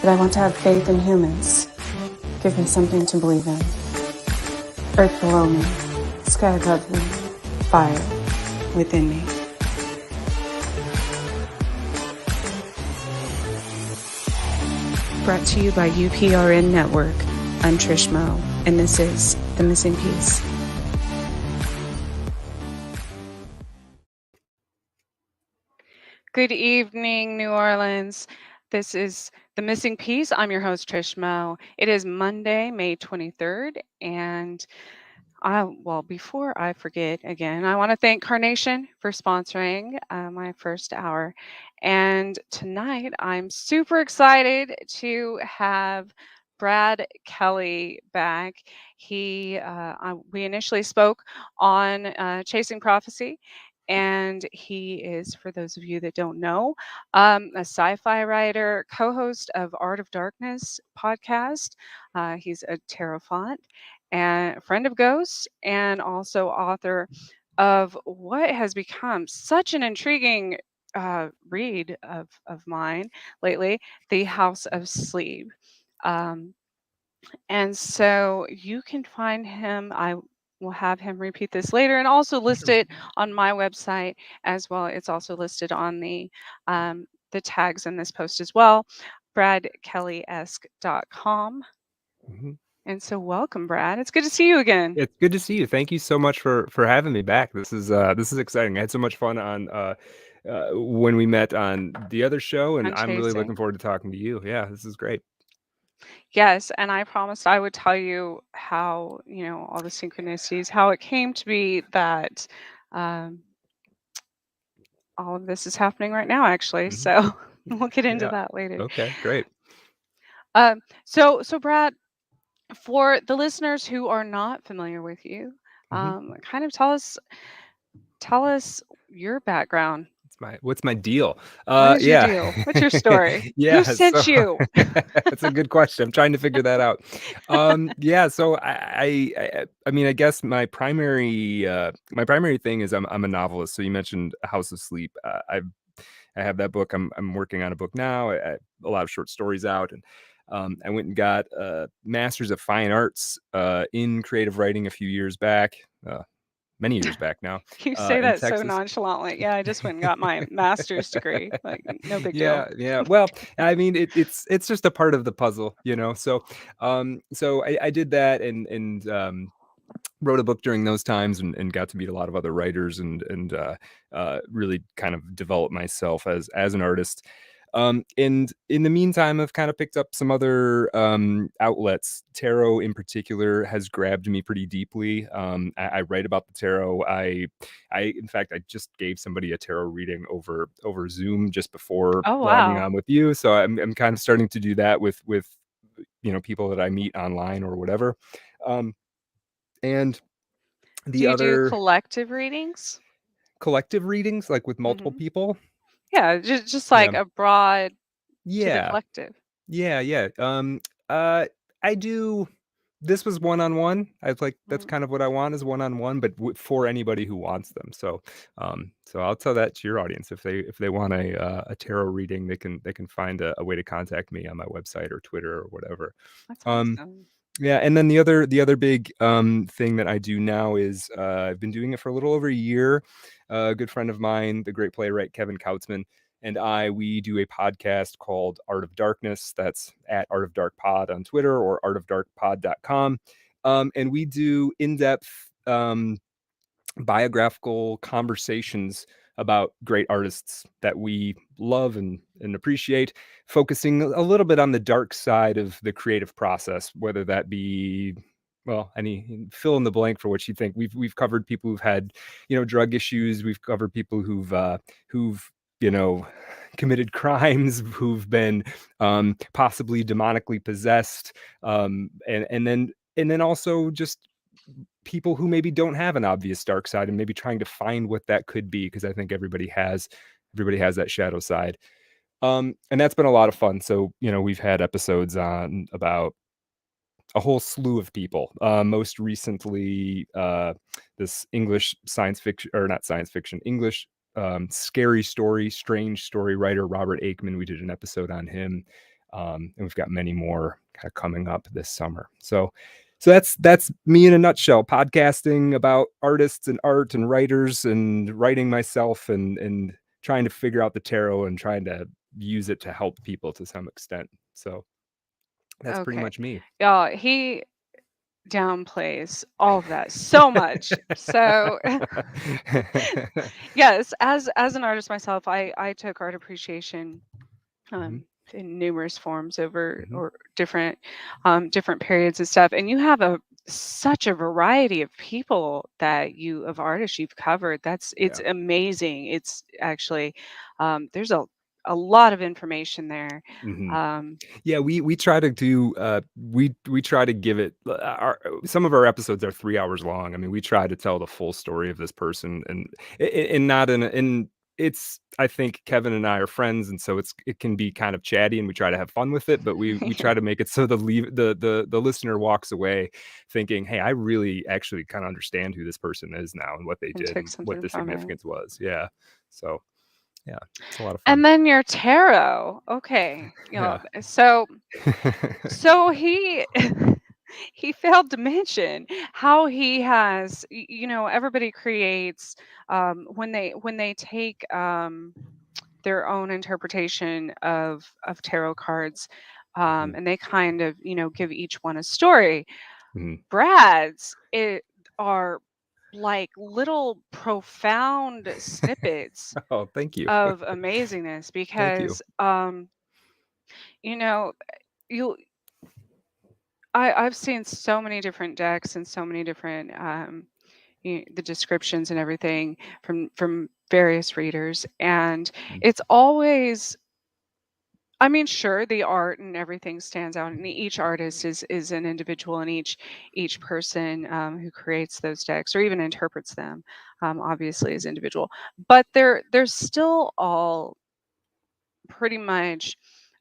but I want to have faith in humans. Give me something to believe in. Earth below me, sky above me, fire within me. Brought to you by UPRN Network. I'm Trish Moe, and this is The Missing Piece. Good evening, New Orleans. This is The Missing Piece. I'm your host, Trish Moe. It is Monday, May 23rd, and before I forget again, I want to thank Carnation for sponsoring my first hour. And tonight, I'm super excited to have Brad Kelly back. We initially spoke on Chasing Prophecy. And he is, for those of you that don't know, a sci-fi writer, co-host of Art of Darkness podcast. He's a tarotphant and a friend of ghosts, and also author of what has become such an intriguing read of mine lately, The House of Sleep. And so you can find him. I will have him repeat this later and also list it on my website as well. It's also listed on the tags in this post as well, bradkellyesque.com. Mm-hmm. And so welcome, Brad. It's good to see you again. It's good to see you. Thank you so much for having me back. This is exciting. I had so much fun on when we met on the other show, and I'm really looking forward to talking to you. Yeah, this is great. Yes, and I promised I would tell you how, all the synchronicities, how it came to be that all of this is happening right now, actually. Mm-hmm. So we'll get into that later. Okay, great. So Brad, for the listeners who are not familiar with you, kind of tell us your background. What's my deal? What is your deal? What's your story? Yeah, Who sent you? That's a good question. I'm trying to figure that out. So I mean, I guess my primary thing is I'm a novelist. So you mentioned House of Sleep. I have that book. I'm working on a book now. A lot of short stories out, and I went and got a Master's of Fine Arts in creative writing a few years back. Many years back now. You say that so Texas. nonchalantly. Yeah, I just went and got my master's degree. Like, no big deal. Yeah. Well, I mean, it's just a part of the puzzle, So, I did that and wrote a book during those times and got to meet a lot of other writers and really kind of develop myself as an artist. And in the meantime, I've kind of picked up some other outlets. Tarot in particular has grabbed me pretty deeply. I write about the tarot. In fact, I just gave somebody a tarot reading over Zoom just before logging on with you. So I'm kind of starting to do that with people that I meet online or whatever. And do you do collective readings? Collective readings, like with multiple people? Yeah, just like a broad to the collective. Yeah. I do. This was one-on-one. I was like, that's kind of what I want is one-on-one, but for anybody who wants them. So, I'll tell that to your audience if they want a tarot reading, they can find a way to contact me on my website or Twitter or whatever. That's awesome. Yeah, and then the other big thing that I do now is I've been doing it for a little over a year. A good friend of mine, the great playwright Kevin Kautzman, and we do a podcast called Art of Darkness. That's at Art of Dark Pod on Twitter or artofdarkpod.com. And we do in-depth biographical conversations about great artists that we love and appreciate, focusing a little bit on the dark side of the creative process, whether that be, well, any fill in the blank for what you think. We've covered people who've had, drug issues. We've covered people who've committed crimes, who've been possibly demonically possessed, and then also just people who maybe don't have an obvious dark side and maybe trying to find what that could be, because I think everybody has that shadow side. And that's been a lot of fun. So, we've had episodes on about a whole slew of people. Most recently, this English science fiction, or not science fiction, English strange story writer Robert Aikman. We did an episode on him. And we've got many more kind of coming up this summer. So that's me in a nutshell. Podcasting about artists and art and writers, and writing myself, and trying to figure out the tarot and trying to use it to help people to some extent. So that's pretty Okay. much me. Y'all, he downplays all of that so much. So yes, as an artist myself, I took art appreciation Mhm, in numerous forms over mhm. or different periods and stuff. And you have a such a variety of people that you of artists you've covered. It's Yeah. amazing. It's actually there's a lot of information there. Mhm. Um, Yeah, we try to do we try to give it our some of our episodes are 3 hours long. I mean, we try to tell the full story of this person, and not in it's I think Kevin and I are friends, and so it can be kind of chatty, and we try to have fun with it, but we try to make it so the listener walks away thinking, "Hey, I really actually kind of understand who this person is now and what they and did took and what something the from it. significance was." Yeah. So, yeah, it's a lot of fun. And then your tarot. Okay. Yeah. So he he failed to mention how he has everybody creates when they take their own interpretation of tarot cards Mhm, and they kind of give each one a story. mhm. Brad's it are like little profound snippets Oh, thank you. of amazingness Thank you. because you know you I've seen so many different decks and so many different the descriptions and everything from various readers, and Mm, it's always, I mean, sure, the art and everything stands out, and each artist is an individual, and each person who creates those decks or even interprets them, obviously is individual, but they're still all pretty much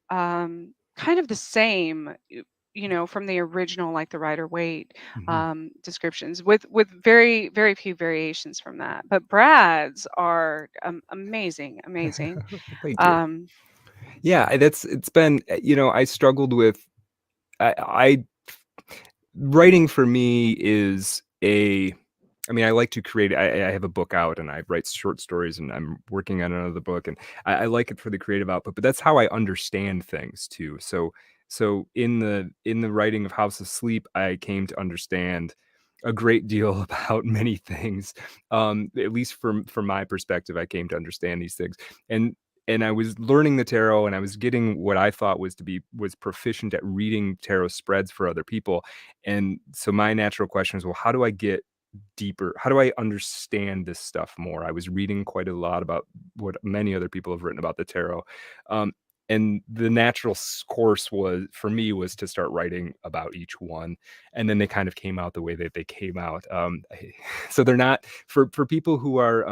kind of the same, from the original, like the Rider Waite mhm. descriptions, with very few variations from that. But Brad's are amazing, amazing. Thank you. Um, Yeah, that's it's been, I struggled with I writing for me is a I mean, I like to create I have a book out and I write short stories and I'm working on another book, and I like it for the creative output, but that's how I understand things too. So in the writing of House of Sleep, I came to understand a great deal about many things. At least from my perspective, I came to understand these things. And and I was learning the tarot, and I was getting what I thought was proficient at reading tarot spreads for other people. And so my natural question is, well, how do I get deeper? How do I understand this stuff more? I was reading quite a lot about what many other people have written about the tarot. Um, and the natural course was for me was to start writing about each one, and then they kind of came out the way that they came out. So they're not for people who are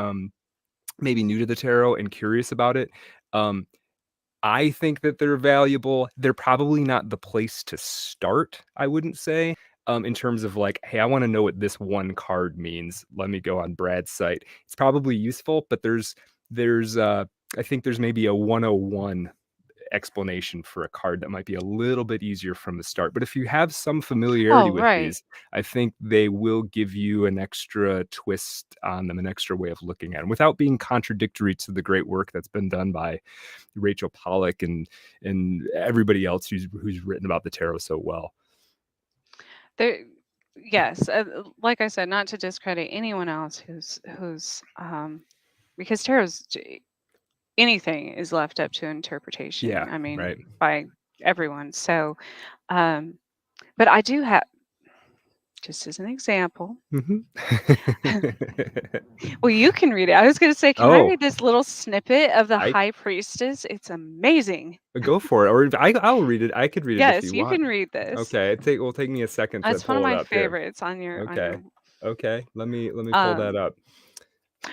maybe new to the tarot and curious about it. Um, I think that they're valuable. They're probably not the place to start, I wouldn't say, in terms of like, "Hey, I wanna know what this one card means. Let me go on Brad's site." It's probably useful, but there's I think there's maybe a 101 explanation for a card that might be a little bit easier from the start. But if you have some familiarity oh, with right. these, I think they will give you an extra twist on them, an extra way of looking at them without being contradictory to the great work that's been done by Rachel Pollack and everybody else who's written about the tarot so well. There, yes, like I said, not to discredit anyone else who's because anything is left up to interpretation. Yeah, I mean, right. by everyone. So, um, but I do have, just as an example. Mhm. Well, you can read it. I was going to say, can I Oh, read this little snippet of the I High Priestess? It's amazing. go for it, or if I'll read it. I could read it if Yes, you you want. can read this. Okay, it will take me a second to It's one of pull it my up here. favorites on Okay. your Okay, let me pull that um up.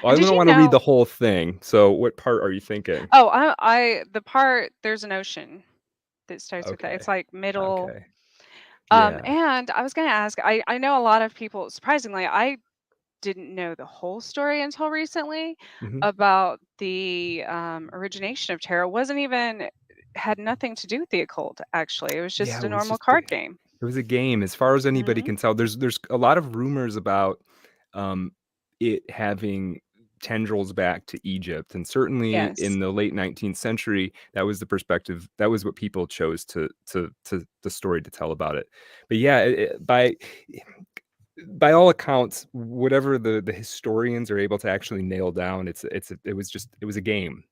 Well, and I'm did gonna you wanna read know the whole thing, so what part are you thinking? oh, I the part there's an ocean that starts with that. Okay, It's like middle. okay. Yeah. And I was going to ask, I know a lot of people, surprisingly, I didn't know the whole story until recently Mhm. about the origination of tarot. Wasn't even had nothing to do with the occult, actually. It was Yeah, just it a was normal just a card game. it was a game as far as anybody Mhm. can tell. There's a lot of rumors about um, it having tendrils back to Egypt, and certainly Yes. in the late 19th century, that was the perspective. That was what people chose to the story to tell about it. But yeah, by all accounts, whatever the historians are able to actually nail down, it was a game.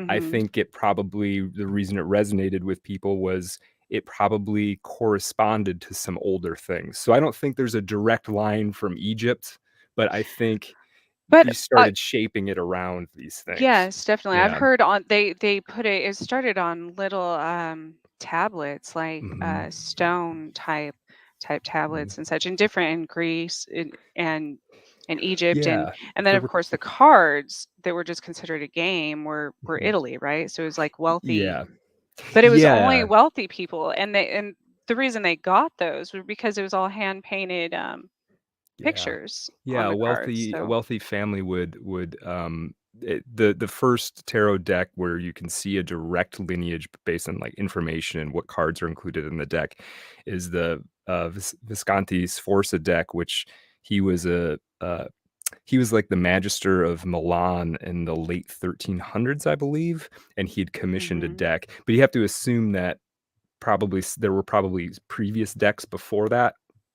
I Mhm. think it probably the reason it resonated with people was it probably corresponded to some older things. So I don't think there's a direct line from Egypt, but I think But, you started shaping it around these things. yes, definitely. I've Yeah. heard on they put it started on little, tablets, like, Mhm. stone type Mhm. tablets and such, and different in Greece and in Egypt, Yeah. and then, There of were course, the cards that were just considered a game were Mhm. Italy, right? So it was, like, wealthy, Yeah. but it was only Yeah. wealthy people, and the reason they got those was because it was all hand painted, Yeah. pictures Yeah, on the cards, a so wealthy family would the first tarot deck where you can see a direct lineage based on like information and what cards are included in the deck is the Visconti Sforza deck, which he was a he was like the magister of Milan in the late 1300s, I believe, and he'd commissioned a mhm, deck. But you have to assume that there were probably previous decks before that.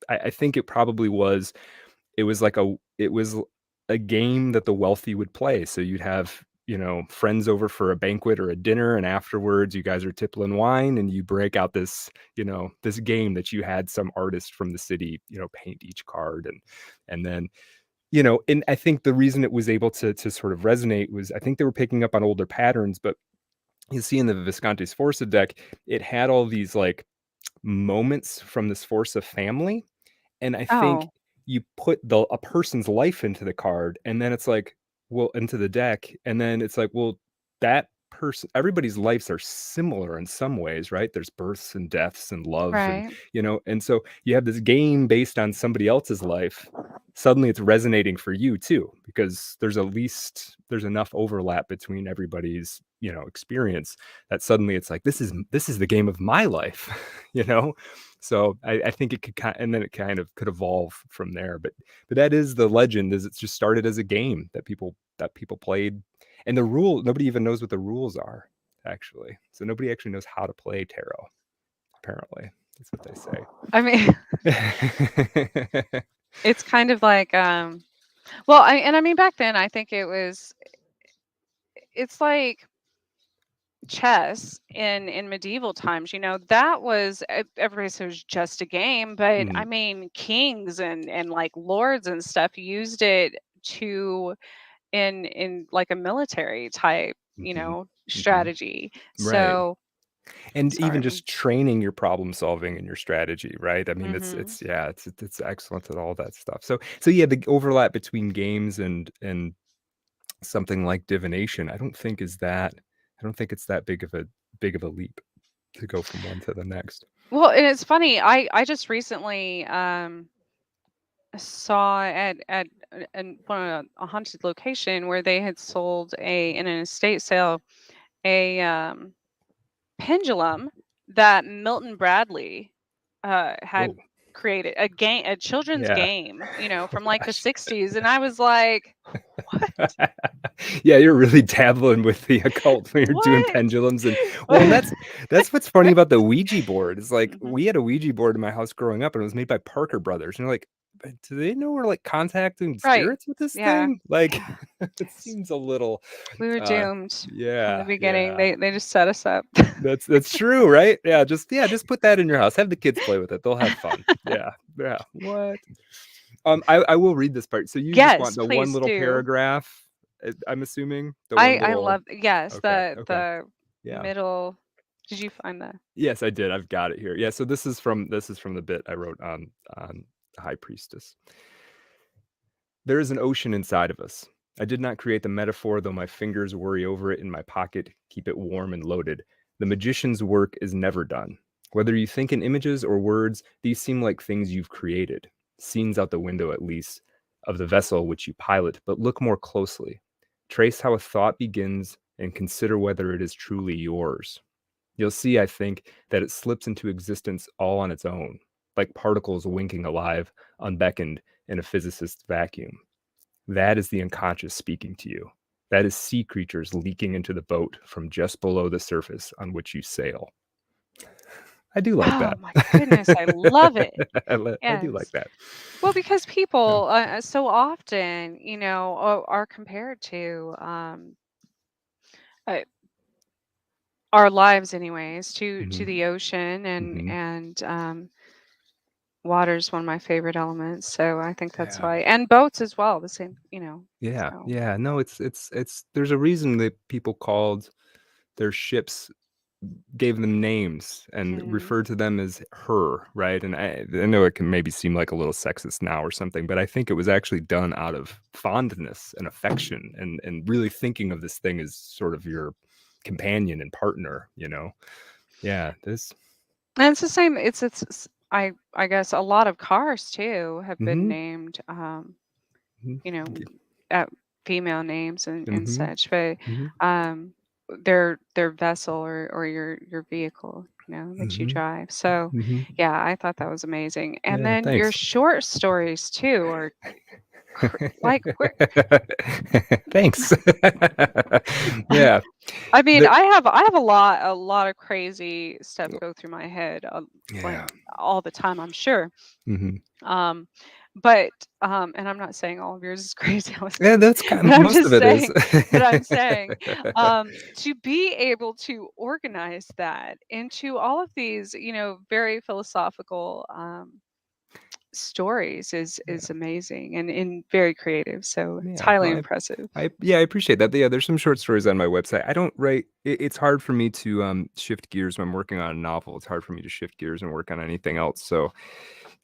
I think it was a game that the wealthy would play. So you'd have, friends over for a banquet or a dinner, and afterwards you guys are tippling wine and you break out this game that you had some artist from the city, paint each card and then and I think the reason it was able to sort of resonate was I think they were picking up on older patterns, but you see in the Visconti Sforza deck, it had all these like moments from the Sforza family, and I think oh, you put a person's life into the card, and then it's like, well, into the deck, and then it's like, well, that person, everybody's lives are similar in some ways, right? There's births and deaths and love, and right. and so you have this game based on somebody else's life. Suddenly, it's resonating for you too, because there's enough overlap between everybody's experience that suddenly it's like this is the game of my life, you know so I think it could kind and then it kind of could evolve from there. But that is the legend, is it's just started as a game that people played. And the rule, nobody even knows what the rules are, actually. So nobody actually knows how to play tarot, apparently. That's what I mean, they say. it's kind of like, well, I mean, back then, I think it's like chess in medieval times, that was everybody said it was just a game, but I Mhm, mean, kings and like lords and stuff used it to in like a military type, mhm, mhm. strategy. Right. So, And even sorry. just training your problem solving and your strategy, right? I mean, Mhm. it's excellent at all that stuff. So yeah, the overlap between games and something like divination, I don't think it's that big of a leap to go from one to the next. Well, and it's funny. I just recently saw at a haunted location where they had sold in an estate sale a pendulum that Milton Bradley had Whoa. created, a children's Yeah. game, Oh from like the gosh. 60s, and I was like, what? Yeah, you're really dabbling with the occult when you're doing What? pendulums and that's what's funny about the Ouija board. Is like Hmm. we had a Ouija board in my house growing up and it was made by Parker Brothers. And you're like, "But do they know we're like contacting Right. spirits with this Yeah. thing?" Like Yeah. it seems a little We were uh doomed from the yeah, beginning. yeah. They just set us up. That's true, right? Yeah, just put that in your house. Have the kids play with it. They'll have fun. Yeah. Yeah. What? I will read this part. So you just want Yes, the one please little do. paragraph, I'm assuming? The one I little love, yes, okay, okay. the Yeah. middle. Did you find that? Yes, I did. I've got it here. Yeah, so this is from the bit I wrote on the High Priestess. There is an ocean inside of us. I did not create the metaphor, though my fingers worry over it in my pocket, keep it warm and loaded. The magician's work is never done. Whether you think in images or words, these seem like things you've created. Scenes out the window, at least, of the vessel which you pilot, but look more closely. Trace how a thought begins and consider whether it is truly yours. you'll see, I think, that it slips into existence all on its own, like particles winking alive, unbeckoned in a physicist's vacuum. That is the unconscious speaking to you. That is sea creatures leaking into the boat from just below the surface on which you sail. I do like Oh that. my goodness, I love it. I do like Yes. that. Well, because Yeah. people so often, are compared uh, our lives, anyways, to Mhm. the ocean, and Mhm. water is one of my favorite elements. So I think that's Yeah. why, and boats as well. The same, Yeah. So. Yeah. No, it's there's a reason that people called their ships, gave them names and Mhm. referred to them as her, right? And I know it can maybe seem like a little sexist now or something, but I think it was actually done out of fondness and affection, and really thinking of this thing as sort of your companion and partner, you know? Yeah, this. And it's the same. I guess a lot of cars too have been Mhm. named. Mhm. You know, Yeah. at female names and Mhm. such, but Mhm. um, their vessel or your vehicle, that you Mhm. drive. So, Mhm. yeah, I thought that was amazing. And Yeah, then your thanks. short stories too are like where. Thanks. Yeah. I mean, The I have a lot of crazy stuff go through my head, like yeah. all the time, I'm sure. Mhm. Um, but and I'm not saying all of yours is crazy, Yeah, that's but kind I'm most of just it is. saying, to be able to organize that into all of these, very philosophical stories is Yeah, amazing and very creative. So it's yeah. highly Well, impressive. I appreciate that. Yeah, there's some short stories on my website. I don't write. It's hard for me to shift gears when I'm working on a novel. It's hard for me to shift gears and work on anything else. So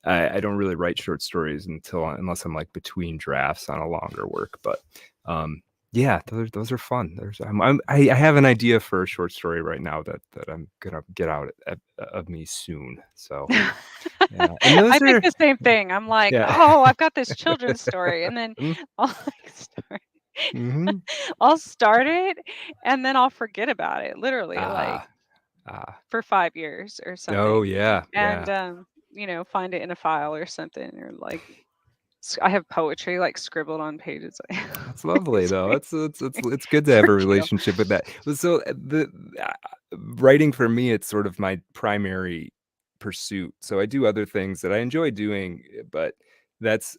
I don't really write short stories unless I'm like between drafts on a longer work. But um, yeah, those are fun. I have an idea for a short story right now that I'm gonna get out of me soon. So yeah, and I those think are the same thing. I'm like, yeah. oh, I've got this children's story, and then Mm, I'll like start. mhm. I'll start it, and then I'll forget about it, literally, like Ah, ah. for 5 years or Oh, something, yeah, and yeah. find it in a file or something, or like I have poetry like scribbled on pages. That's lovely, It's though. crazy. It's good to have For a real. relationship with that. Well, so, uh, writing for me, it's sort of my primary pursuit. So I do other things that I enjoy doing, but it's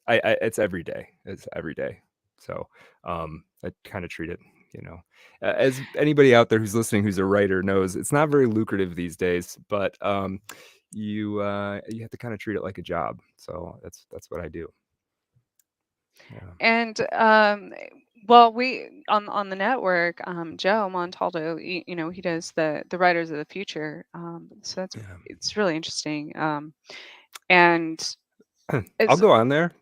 every day. It's every day. So, I kinda treat it, you know, as anybody out there who's listening who's a writer knows, it's not very lucrative these days, but, you have to kinda treat it like a job. So that's what I do. Yeah. And well, we on the network, Joe Montaldo, he does the Writers of the Future. So Yeah. it's really interesting. And I'll it's go on there.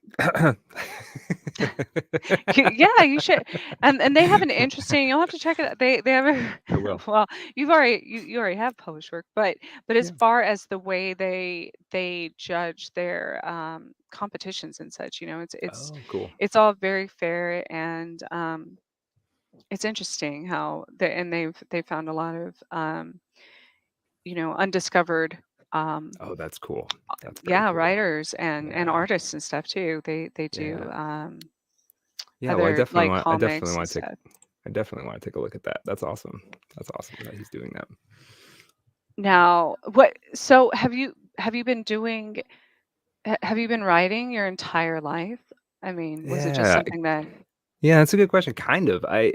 yeah, you should. And they have an interesting. You'll have to check it out. They have I a will. well, you already have published work, but as Yeah. far as the way they judge their competitions and such, Oh, cool. it's all very fair, and it's interesting how they found a lot of undiscovered um Oh, that's cool. That's very yeah, cool. writers and Yeah. artists and stuff too. They do Yeah. Yeah, well, other like comics and stuff. I definitely wanna take a look at that. That's awesome. That's awesome that he's doing that. Now, what so have you been doing have you been writing your entire life? I mean, was it just Yeah. something that Yeah, that's a good question. Kind of. I,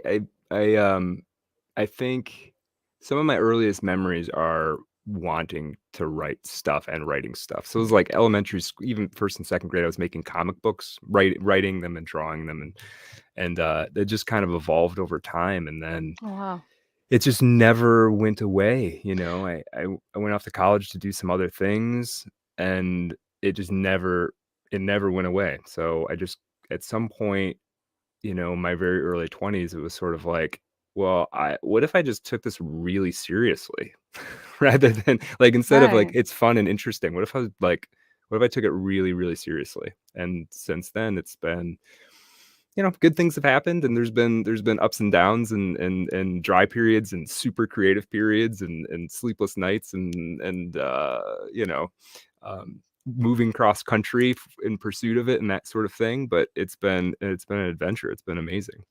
I think some of my earliest memories are wanting to write stuff and writing stuff. So it was like elementary school, even first and second grade, I was making comic books, writing them and drawing them, and it just kind of evolved over time, and then Oh wow. it just never went away. I went off to college to do some other things, and it never went away. So I just at some point, my very early 20s, it was sort of like, well, I what if I just took this really seriously rather than like instead of like Right. it's fun and interesting, what if I took it really, really seriously? And since then it's been good things have happened, and there's been ups and downs, and dry periods, and super creative periods, and sleepless nights, and um, moving cross country in pursuit of it, and that sort of thing. But it's been an adventure. It's been amazing.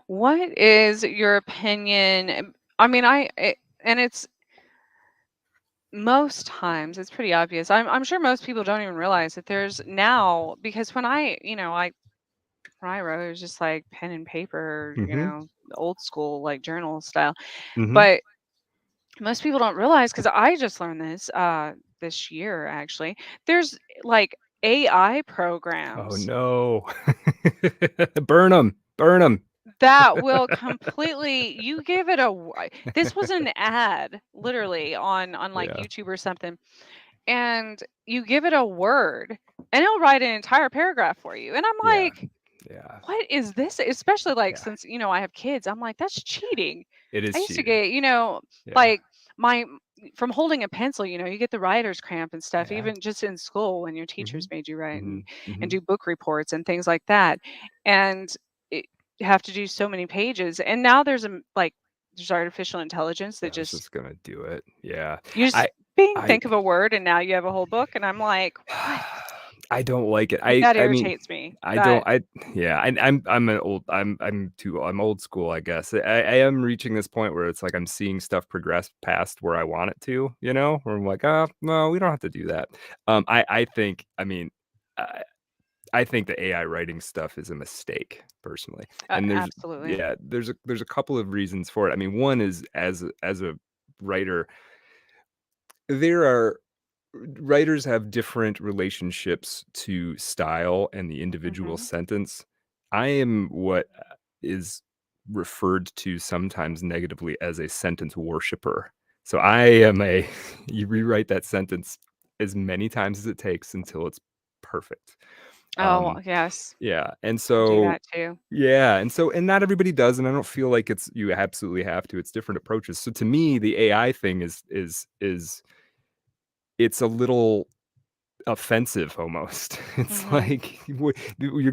What is your opinion? I mean, and it's most times it's pretty obvious. I'm sure most people don't even realize that there's now, because when I wrote, it was just like pen and paper, Hmm. old school like journal style. Hmm. But most people don't realize, because I just learned this this year actually. There's like AI Oh programs no. Burn them, burn them. that will completely, you give it a this was an ad literally on like Yeah, YouTube or something, and you give it a word and it'll write an entire paragraph for you. And I'm yeah, like, yeah, what is this? Especially like, yeah. since I have kids, I'm like, that's cheating. It I is used to cheating. get, Yeah. like my from holding a pencil, you get the writer's cramp and stuff, Yeah. even just in school when your Hmm. teachers made you write Hmm. and Hmm. do book reports and things like that. And it, you have to do so many pages. And now there's artificial intelligence that I was just, just gonna do it. Yeah. you just I bing, I think of a word, and now you have a whole book. And I'm like, what? I don't like it. Like, that I mean, irritates me. I don't That I yeah, I'm an old I'm old school, I guess. I am reaching this point where it's like I'm seeing stuff progress past where I want it to, where I'm like, "Oh, no, we don't have to do that." I think, I mean, I I think the AI writing stuff is a mistake personally. And absolutely. there's a couple of reasons for it. I mean, one is, as a writer, there are writers have different relationships to style and the individual Hmm. sentence. I am what is referred to sometimes negatively as a sentence worshiper. So I am a you rewrite that sentence as many times as it takes until it's perfect. Oh, Um, yes. yeah, and I do so that too. not everybody does, and I don't feel like you absolutely have to. It's different approaches. So to me, the AI thing is it's a little offensive almost. It's Hmm. like, you're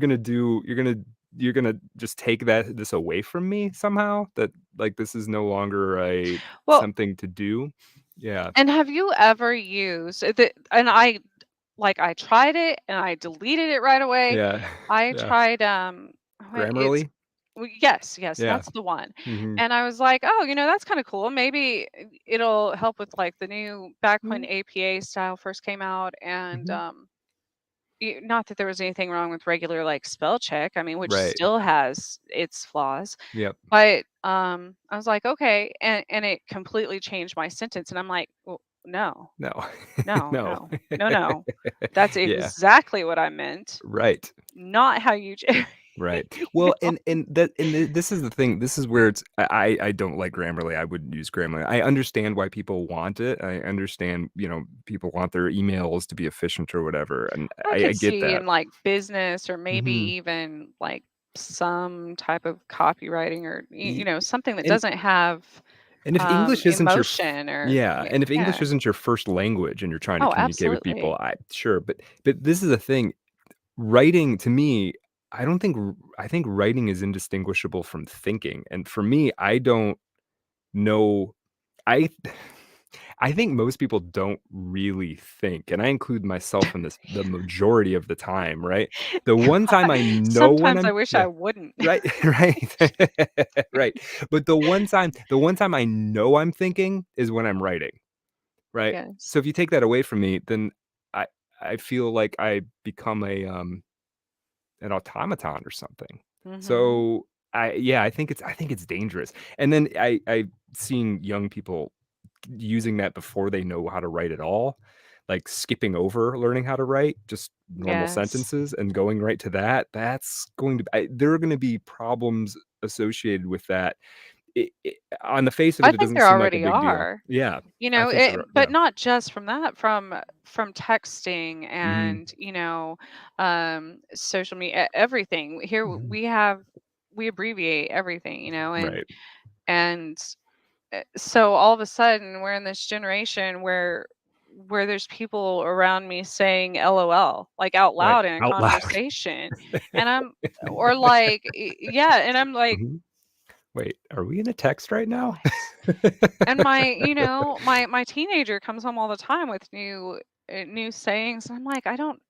gonna just take this away from me somehow, that like this is no longer a Well, something to do. Yeah. and have you ever used the, and I tried it and I deleted it right away. Yeah. I Yeah. tried it's Grammarly? yes, yes, Yeah. that's the one. Mhm. And I was like, "Oh, that's kind of cool. Maybe it'll help with like the new, back when Mhm. APA style first came out." And Mhm. not that there was anything wrong with regular like spell check, I mean, which Right. still has its flaws. Yep. But I was like, "Okay." And it completely changed my sentence, and I'm like, "Well, no. No. No, No. no. No, no. That's Yeah. exactly what I meant, Right. not how you Right. you Well, know? this is the thing. This is where I don't like Grammarly. I wouldn't use Grammarly. I understand why people want it. I understand, people want their emails to be efficient or whatever, and I I could get see that. in like business, or maybe Mhm. even like some type of copywriting, or E something that and doesn't have and if English isn't your f emotion, or yeah, and if English yeah. isn't your first language and you're trying to Oh, communicate with people, absolutely. I sure, but this is the thing. Writing to me, I think writing is indistinguishable from thinking, and for me, I don't know. I I think most people don't really think, and I include myself in this the majority of the time, right? The one time I know when Sometimes I I'm wish yeah, I wouldn't. right, right, right. But the one time I know I'm thinking is when I'm writing, right? Yes. So if you take that away from me, then I I feel like I become an automaton or something. Mhm. So I think it's dangerous. And then I seeing young people using that before they know how to write at all, like skipping over learning how to write, just normal Yes. sentences and going right to that. That's going to there are going to be problems associated with that. On the face of I it, it think doesn't there seem like a already big deal. are. Yeah, I think there are. But Yeah. not just from that, from texting Hmm. and social media, everything. Here Hmm. we abbreviate everything, Right. and so all of a sudden we're in this generation where where there's people around me saying LOL like out Right. loud in a Out loud. conversation, and I'm or like yeah, and I'm like, Mhm. Wait, are we in a text right now? what? And my, my teenager comes home all the time with new sayings. And I'm like, I don't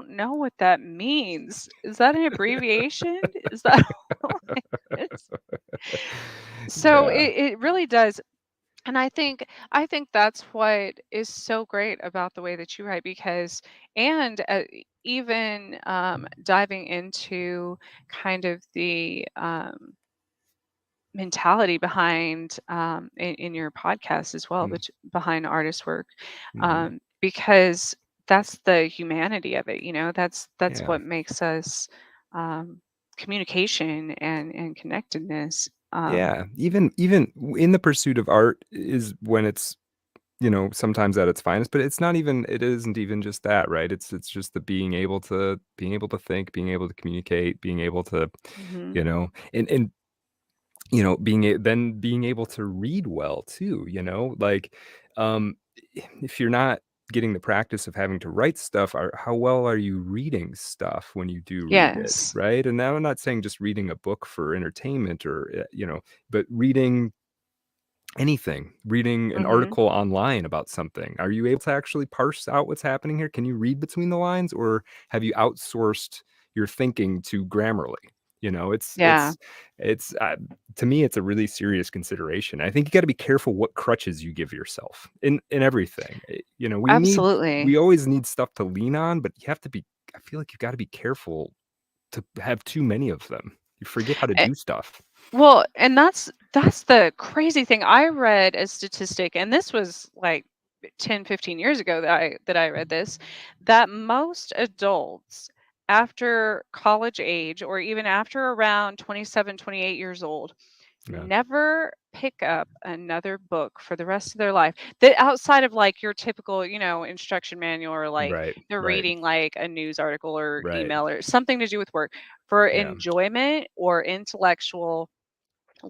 know what that means. Is that an abbreviation? Is that like it's so Yeah. it really does. And I think that's what is so great about the way that you write, because and even diving into kind of the mentality behind in your podcast as well, Mm, but behind artist work, mhm. because that's the humanity of it. That's Yeah. what makes us um, communication and connectedness. Yeah. Even in the pursuit of art is when it's, sometimes at its finest, but it isn't even just that, right? It's just the being able to think, being able to communicate, being able to, Hmm. and being able to read well too, like, um, if you're not getting the practice of having to write stuff, how well are you reading stuff when you do read it, Yes. right? And now I'm not saying just reading a book for entertainment or, but reading anything, reading an Hmm. article online about something. Are you able to actually parse out what's happening here? Can you read between the lines, or have you outsourced your thinking to Grammarly? It's Yeah. to me, it's a really serious consideration. I think you got to be careful what crutches you give yourself in everything. We Absolutely. always need stuff to lean on, but you have to be. I feel like you got to be careful to have too many of them. You forget how to do stuff. Well, and that's the crazy thing. I read a statistic, and this was like 10, 15 years ago that I read this, that most adults after college age, or even after around 27, 28 years old, Yeah. never pick up another book for the rest of their life. That outside of like your typical, instruction manual, or like Right. they're Right. reading like a news article or Right. email or something to do with work, for Yeah. enjoyment or intellectual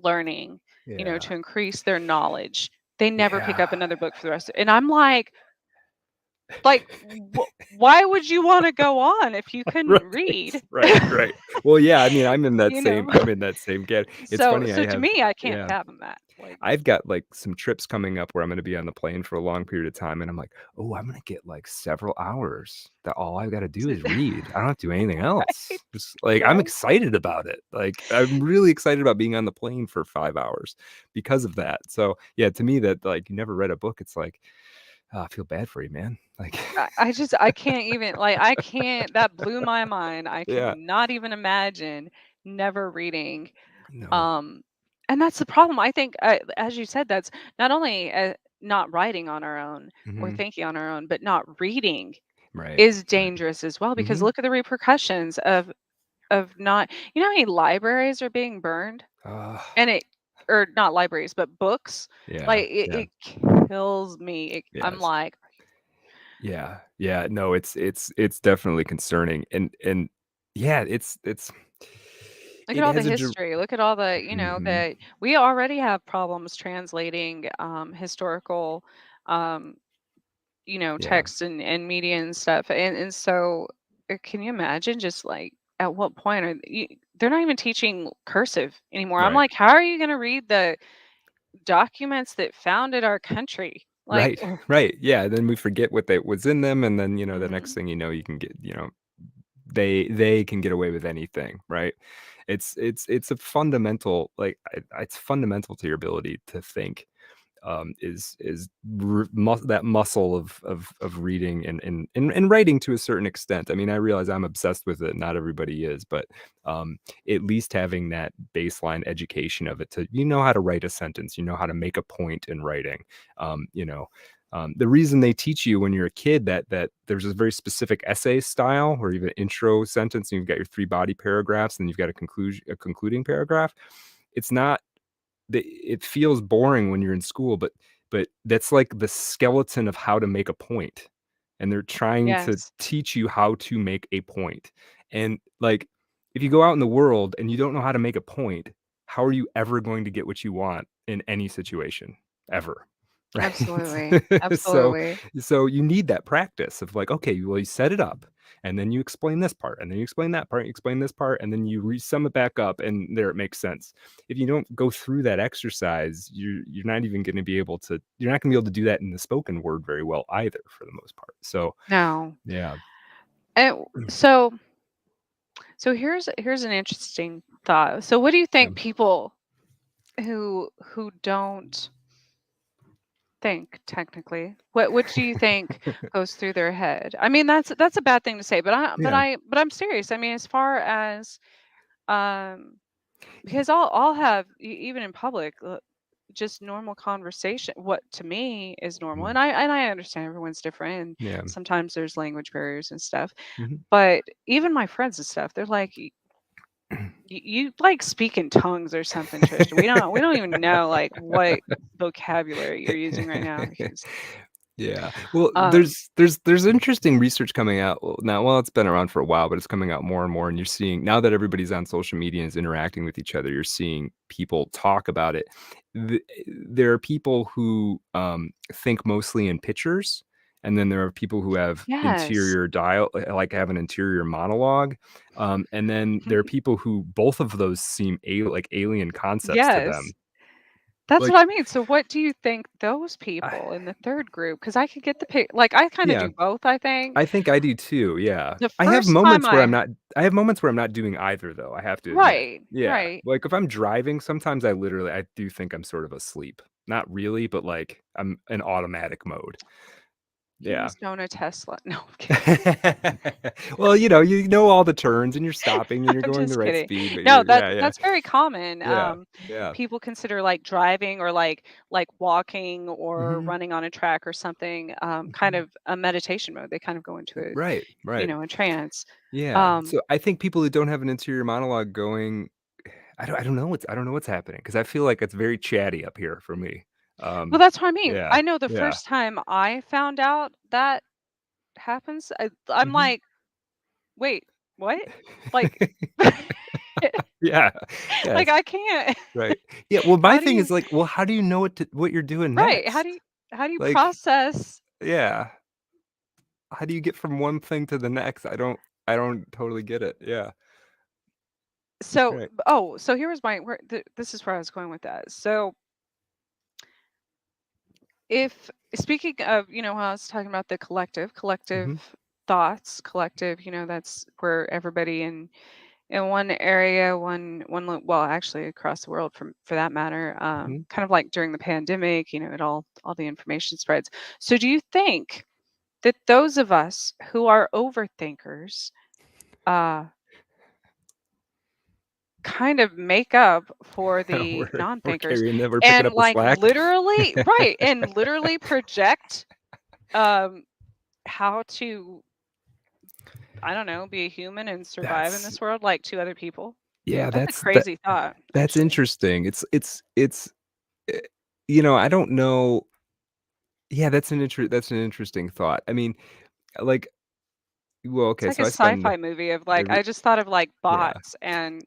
learning, Yeah. to increase their knowledge. They never pick Yeah. up another book for the rest of, and I'm like, why would you want to go on if you couldn't Right, read? right, right. Well, yeah, I mean, I'm in that you same know. I'm in that same get it's So funny, so I to have me, I can't yeah. fathom that. Like, I've got, like, some trips coming up where I'm gonna be on the plane for a long period of time, and I'm like, "Oh, I'm gonna get, like, several hours that all I've gotta do is read. I don't have to do anything right? else." Just, like, I'm Yes. excited about it. Like, I'm really excited about being on the plane for 5 hours because of that. So, yeah, to me that, like, you never read a book, it's like, "Oh, I feel bad for you, man." Like I can't even, like, I can't, that blew my mind. I Yeah. cannot even imagine never reading. No. Um, and that's the problem. I think, as you said, that's not only not writing on our own or Mhm. thinking on our own, but not reading Right, is right. dangerous as well. Because Mhm. look at the repercussions of not, how many libraries are being burned, Uh, and it, or not libraries, but books. yeah, Like it, yeah, it kills me. I'm yes. like, Yeah, yeah, no, it's definitely concerning, and yeah, look at it all the has a history. Look at all the, mhm, that we already have problems translating historical um, yeah, text and media and stuff. And so can you imagine just like at what point they're not even teaching cursive anymore. I'm right, like, how are you going to read the documents that founded our country? Like, right, right, yeah, then we forget what that was in them, and then, the next mhm. thing you know, you can get, they can get away with anything, right? It's a fundamental, like, it's fundamental to your ability to think. Is that muscle of reading and writing to a certain extent. I mean, I realize I'm obsessed with it. Not everybody is, but at least having that baseline education of it to how to write a sentence, how to make a point in writing. Um, you know, the reason they teach you when you're a kid that there's a very specific essay style where you have an intro sentence and you've got your three body paragraphs and you've got a concluding paragraph. It's not it feels boring when you're in school, but that's like the skeleton of how to make a point, and they're trying to Yes. teach you how to make a point. And like, if you go out in the world and you don't know how to make a point, how are you ever going to get what you want in any situation ever? Absolutely. right? So Absolutely. you need that practice of like, okay, well, you set it up, and then you explain this part, and then you explain that part, you explain this part, and then you sum it back up, and there it makes sense. If you don't go through that exercise, you're not even going to be able to. You're not going to be able to do that in the spoken word very well either, for the most part. So No. yeah, And so here's an interesting thought. So what do you yeah, think people who don't think technically, what do you think goes through their head? I mean, that's a bad thing to say, but yeah. I'm serious. I mean, as far as um because I'll have even in public, just normal conversation, what to me is normal, Mhm. and I understand everyone's different, and Yeah. sometimes there's language barriers and stuff, Mhm. but even my friends and stuff, they're like, you like speak in tongues or something, Trisha. We don't even know like what vocabulary you're using right now because Yeah. Well, um there's interesting research coming out now. Well, it's been around for a while, but it's coming out more and more. And you're seeing now that everybody's on social media and is interacting with each other, you're seeing people talk about it. There are people who think mostly in pictures, and then there are people who have yes. interior dial, like have an interior monologue. And then there are people who both of those seem like alien concepts to them. Yes. That's what Like, I mean. So what do you think those people in the third group, because I could get the pic, like I kind of yeah. do both, I think. I think I do too, yeah. The first time I have moments where I'm not doing either though, I have to admit. right, Yeah. right. Like, if I'm driving, sometimes I do think I'm sort of asleep. Not really, but, like, I'm in automatic mode. You Yeah. must own a Tesla. No, I'm kidding. Well, you know all the turns, and you're stopping, and you're I'm going the just right kidding. speed, but No, you're yeah, yeah. that's very common. Yeah. Yeah. People consider like driving or like walking or Mhm. running on a track or something, kind Mhm. of a meditation mode. They kind of go into Right, right. a trance. Yeah. Um, So, I think people who don't have an interior monologue going I don't know what's happening because I feel like it's very chatty up here for me. well, Um, that's what I mean. yeah, I know the yeah. first time I found out that happens, I'm Mhm. like, wait, what? Like, Yeah, like yes, I can't. right. Yeah, well, my How do thing you is, like, well, how do you know what you're doing right? next? How do you Like, process? yeah, how do you get from one thing to the next? I don't totally get it. Yeah, So, right. oh, so here was this is where I was going with that. So, if speaking of, how I was talking about the collective Mhm, thoughts, collective, that's where everybody in one area, well, actually across the world for that matter, mhm. kind of like during the pandemic, it all the information spreads. So, do you think that those of us who are overthinkers, uh, kind of make up for the We're non-thinkers carrying that we're picking and up the like slack. literally right and literally project um how to, I don't know, be a human and survive in That's this world like to other people. yeah, That's a that's crazy thought, that's actually. interesting. Eh, I don't know. Yeah, that's an interesting thought. I mean, like, well, It's okay, like a so I spend sci-fi movie of like every I just thought of like yeah, bots and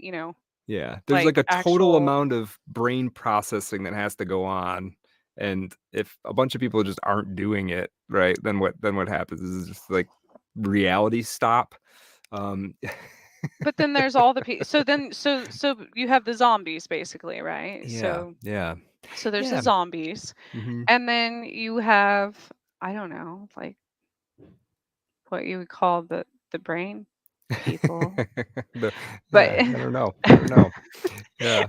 yeah. There's like like a total actual. amount of brain processing that has to go on, and if a bunch of people just aren't doing it, right, then what happens is just like reality stop. Um, But then there's all the people. So then so you have the zombies basically, right? yeah, yeah, So there's the yeah. zombies. Mhm. And then you have, I don't know, like what you would call the brain people. The But yeah, I don't know. Yeah.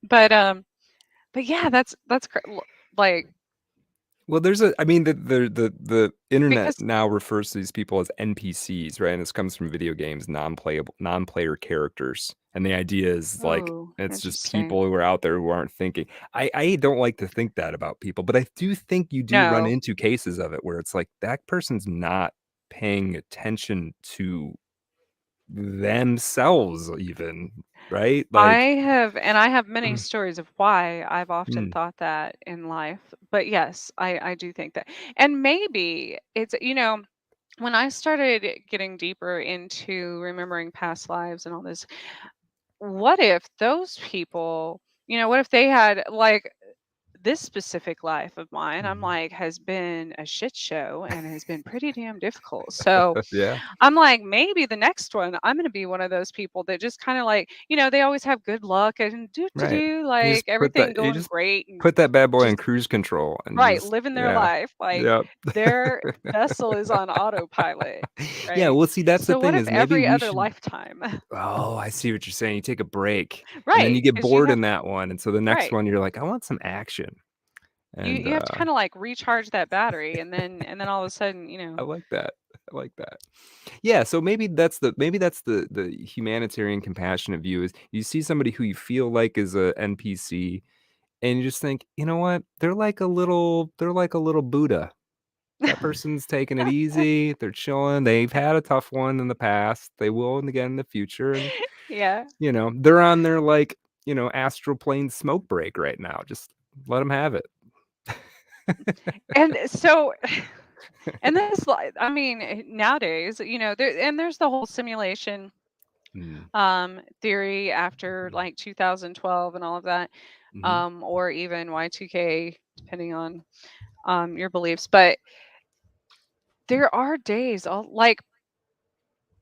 but but yeah, like Well, I mean, the internet because now refers to these people as NPCs, right? And this comes from video games, non-player characters. And the idea is like oh, it's just interesting. people who are out there who aren't thinking. I don't like to think that about people, but I do think you do run No, into cases of it where it's like that person's not paying attention to themselves even, right? Like, I have many stories of why I've often mm, thought that in life. But yes, I do think that. And maybe it's, when I started getting deeper into remembering past lives and all this, what if those people, what if they had like this specific life of mine, I'm Mhm. like, has been a shit show and has been pretty damn difficult. So Yeah, I'm like, maybe the next one, I'm going to be one of those people that just kind of like, they always have good luck and right. You like just put everything that you going just great and put that bad boy in just cruise control and right, just living their yeah. life. Like Yep. their vessel is on autopilot, Yeah, right? well, see, that's the So what thing if is maybe every we other should lifetime? oh, I see what you're saying. You take a break, and then you Right, get because you bored have in that one, and so the next right. one, you're like, "I want some action." And, You have to kind of like recharge that battery and then all of a sudden, I like that. I like that. Yeah, so maybe that's the humanitarian compassionate view is you see somebody who you feel like is a NPC, and you just think, "You know what? They're like a little Buddha. That person's taking it easy, they're chilling, they've had a tough one in the past, they will again in the future, and, yeah. they're on their, like, astral plane smoke break right now, just let them have it." And so and this like I mean nowadays, there's the whole simulation Mm, theory after mhm, like 2012 and all of that, mhm. or even Y2K, depending on your beliefs. But there are days, like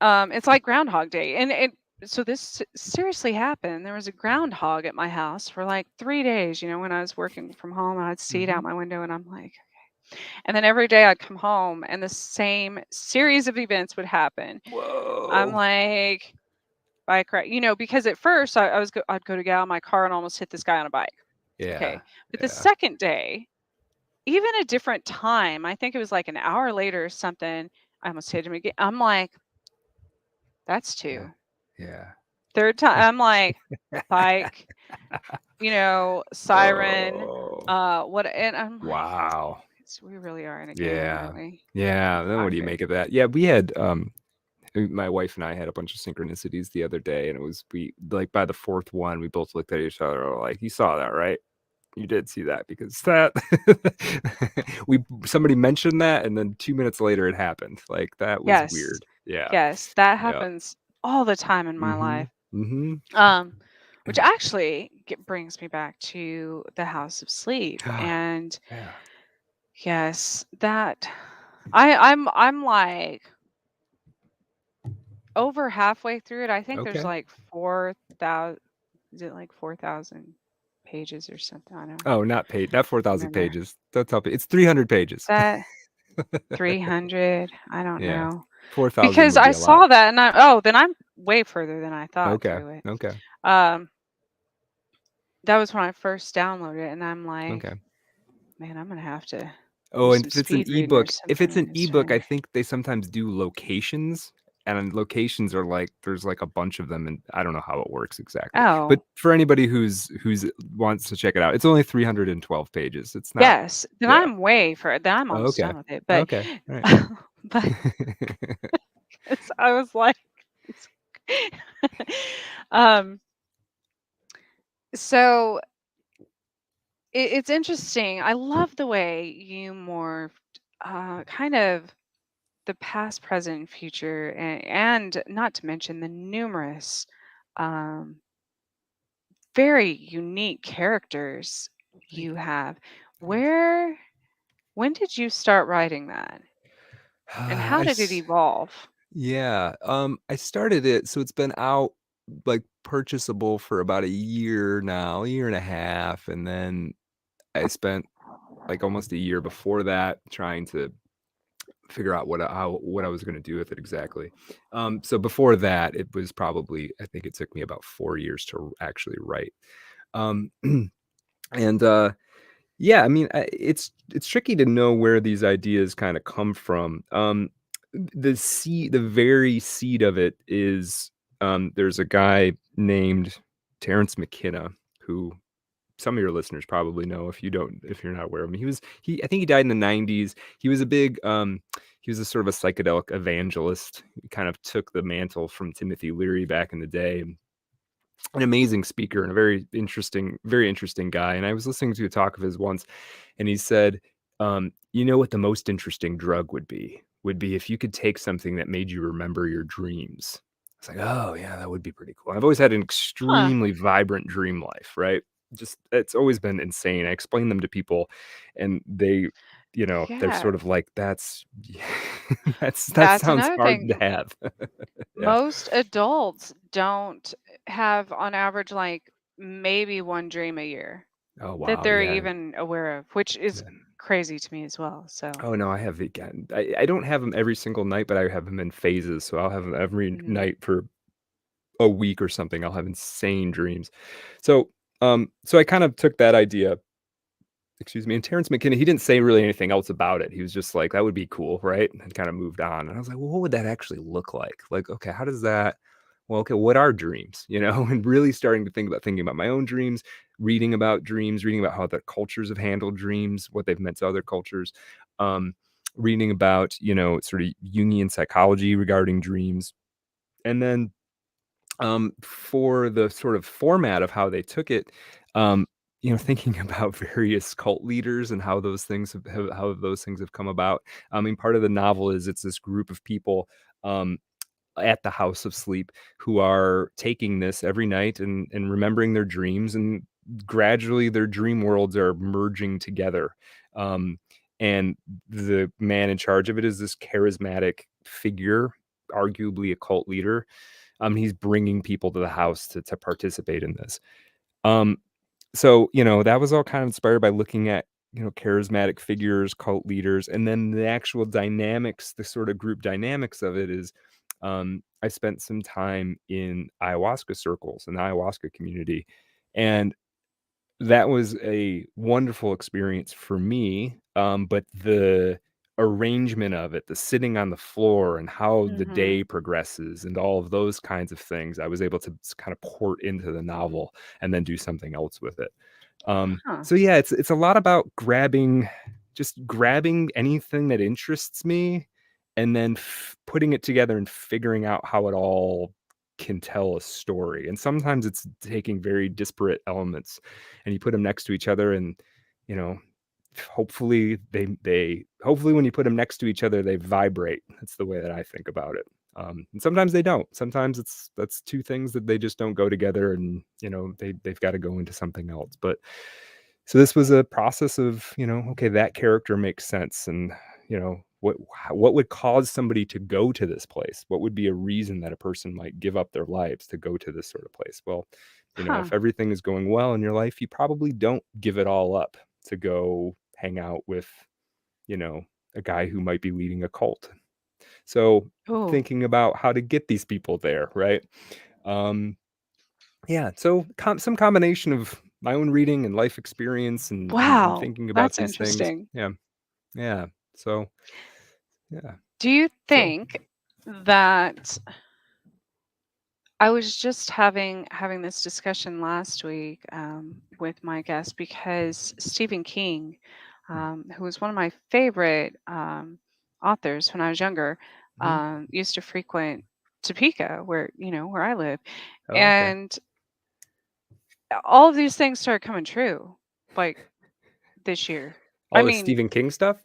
it's like Groundhog Day, and so this seriously happened. There was a groundhog at my house for like 3 days. When I was working from home, and I'd see it out Mhm. my window, and I'm like, and then every day I'd come home, and the same series of events would happen. I'm Whoa. like, bike ride, because at first I'd go to get out of my car and almost hit this guy on a bike. Yeah, Okay. But the yeah. second day, even a different time, I think it was like an hour later or something, I almost hit him again. I'm like, that's Yeah. two. Yeah. Third time, I'm like, bike, siren, Oh, what, and I'm like, wow. we really are in a game, Yeah. aren't we? Yeah, It's then what not do you good. make of that? Yeah, we had, my wife and I had a bunch of synchronicities the other day, and it was we like, by the 4th one, we both looked at each other, and were like, "You saw that, right? You did see that because that" we somebody mentioned that, and then 2 minutes later, it happened. Like, that was Yes. weird. Yeah. Yes. That Yeah. happens all the time in my life. Mhm. Mhm. Um, which actually brings me back to the House of Sleep. And Yeah. yes, that I'm like over halfway through it. I think there's Okay. like 4,000, is it like 4,000 pages or something? I don't Not 4,000 remember. pages. Don't tell me. It's 300 Is pages. that 300? I don't Yeah. know. 4,000 Because would be I a lot. saw that and then I'm way further than I thought Okay. through it. Okay. Um, that was when I first downloaded it and I'm like, Okay. man, I'm gonna have to do Oh, and some if it's an speed reading or ebook if something it's in an this ebook, I journey. think they sometimes do locations, and locations are like there's, like, a bunch of them, and I don't know how it works exactly. But Oh, for anybody who's wants to check it out, it's only 312 pages. It's not yes. Then yeah. then I'm Oh, almost okay. done with it. But Okay. Alright. but I was like it's um so it's interesting. I love the way you morphed kind of the past, present, and future, and not to mention the numerous um very unique characters Thank you you. have. Thank you. Where When did you start writing that? And how I did it s evolve? Yeah, I started it so it's been out, like, purchasable for about a year now, a year and a half, and then I spent, like, almost a year before that trying to figure out what I was gonna do with it exactly. So before that, it was probably I think it took me about 4 years to actually write. Um, and, yeah, I mean, it's tricky to know where these ideas kinda come from. The very seed of it is, there's a guy named Terrence McKenna who some of your listeners probably know if you're not aware of him. I think he died in the 90s. He was a sort of a psychedelic evangelist. He kind of took the mantle from Timothy Leary back in the day. An amazing speaker and a very interesting guy. And I was listening to a talk of his once, and he said, "You know what the most interesting drug would be? Would be if you could take something that made you remember your dreams." It's like, oh yeah, that would be pretty cool. I've always had an Huh. extremely vibrant dream life, right? just it's always been insane. I explain them to people, and they, they're Yeah, sort of like, "That's that that's sounds another hard to thing. have." Yeah. Most adults don't have, on average, like maybe one dream a year Oh, that wow, they're yeah. even aware of, which is Yeah. crazy to me as well. So, Oh, no, I have again. I don't have them every single night, but I have them in phases. So I'll have them every mhm. night for a week or something. I'll have insane dreams. So I kind of took that idea, excuse me, and Terrence McKenna, he didn't say really anything else about it. He was just like, "That would be cool, right?" And kind of moved on. And I was like, "Well, what would that actually look like? Like, okay, how does that well, okay, what are dreams?" And really starting to thinking about my own dreams, reading about how other cultures have handled dreams, what they've meant to other cultures. Um, reading about, sort of Jungian psychology regarding dreams. And then for the sort of format of how they took it, um, thinking about various cult leaders and how those things how those things have come about. I mean, part of the novel is it's this group of people um, at the House of Sleep who are taking this every night and remembering their dreams, and gradually their dream worlds are merging together. Um, and the man in charge of it is this charismatic figure, arguably a cult leader. He's bringing people to the house to participate in this. Um, so, that was all kind of inspired by looking at, charismatic figures, cult leaders, and then the actual dynamics, the sort of group dynamics of it is, I spent some time in ayahuasca circles, in the ayahuasca community, and that was a wonderful experience for me, but the arrangement of it, the sitting on the floor and how the Mhm. day progresses and all of those kinds of things, I was able to kind of port into the novel and then do something else with it. Huh. So yeah, it's a lot about grabbing anything that interests me and then putting it together and figuring out how it all can tell a story. And sometimes it's taking very disparate elements and you put them next to each other, and you know hopefully they hopefully when you put them next to each other they vibrate. That's the way that I think about it. And sometimes they don't. Sometimes that's two things that they just don't go together, and they've got to go into something else. But so this was a process of, okay, that character makes sense, and what would cause somebody to go to this place? What would be a reason that a person might give up their lives to go to this sort of place? Well, Huh. if everything is going well in your life, you probably don't give it all up to go hang out with, you know, a guy who might be leading a cult. So Oh, thinking about how to get these people there, right? Um, yeah, so some combination of my own reading and life experience and wow. thinking about That's these things. interesting. Yeah, yeah. So yeah, Do you so think that I was just having this discussion last week with my guest because Stephen King, who was one of my favorite authors when I was younger, mhm. used to frequent Topeka, where where I live, Oh, okay. and all of these things started coming true, like this year. I All the mean, Stephen King stuff.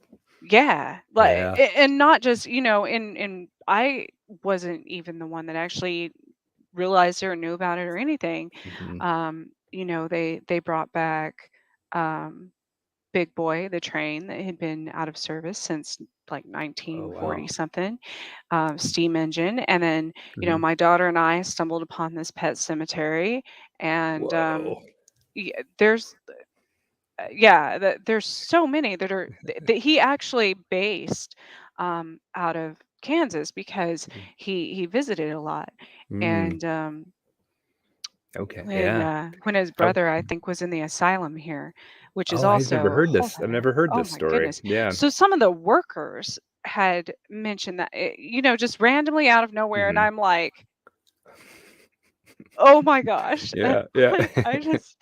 yeah, like, Yeah. and not just and I wasn't even the one that actually realized it or knew about it or anything. Hmm. They brought back um, Big Boy, the train that had been out of service since like Oh, 1940 wow. something, steam engine, and then Hmm. my daughter and I stumbled upon this pet cemetery, and Whoa. there's yeah, there's so many that are that he actually based out of Kansas because he visited a lot, Mm. and Okay. when Yeah. when his How? brother I think was in the asylum here, which is Oh, I've never also a heard whole this. I've other. never heard Oh this my story. goodness! Yeah. So some of the workers had mentioned that just randomly out of nowhere, and Hmm. I'm like, oh my gosh, and Yeah. Yeah. I just.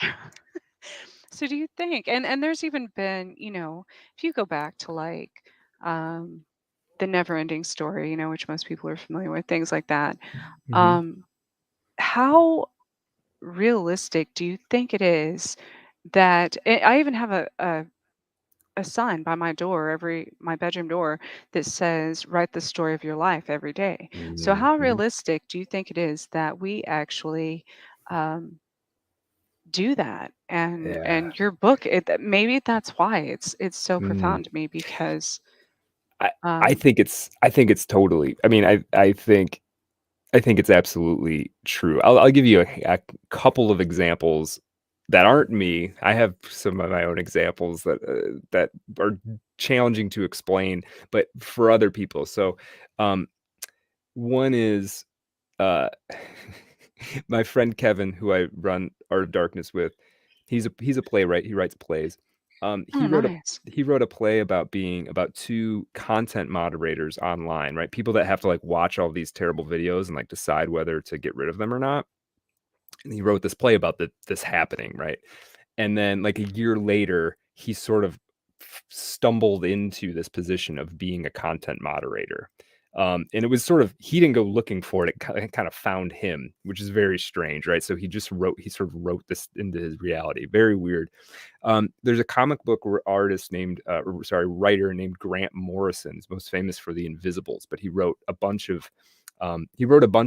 So do you think, and there's even been, if you go back to like um the never ending story, which most people are familiar with, things like that. Hmm. Um, how realistic do you think it is that I even have a sign by my bedroom door that says write the story of your life every day. So how Hmm. realistic do you think it is that we actually um, do that. Yeah. And your book, maybe that's why it's so Mm. profound to me because I I um think it's I think it's totally I mean, I think it's absolutely true. I'll give you a couple of examples that aren't me. I have some of my own examples that are challenging to explain, but for other people. So, um, one is uh, my friend Kevin, who I run Art of Darkness with. He's a playwright. He writes plays. oh, nice. He wrote a play about being about two content moderators online, right? People that have to like watch all these terrible videos and like decide whether to get rid of them or not. And he wrote this play about this happening, right? And then like a year later, he sort of stumbled into this position of being a content moderator. And it was sort of he didn't go looking for it; it kind of found him, which is very strange, right? So he sort of wrote this into his reality. Very weird. There's a comic book writer named Grant Morrison. He's most famous for The Invisibles, but he wrote a bunch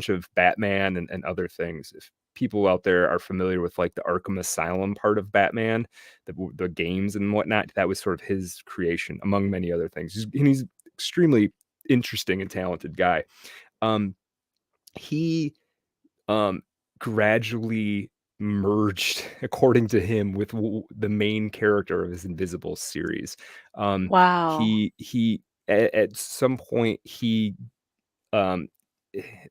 of Batman and other things. If people out there are familiar with like the Arkham Asylum part of Batman, the games and whatnot, that was sort of his creation, among many other things. He's extremely interesting and talented guy. Um, he um, gradually merged, according to him, with the main character of his Invisible series. Um, Wow. he at some point um,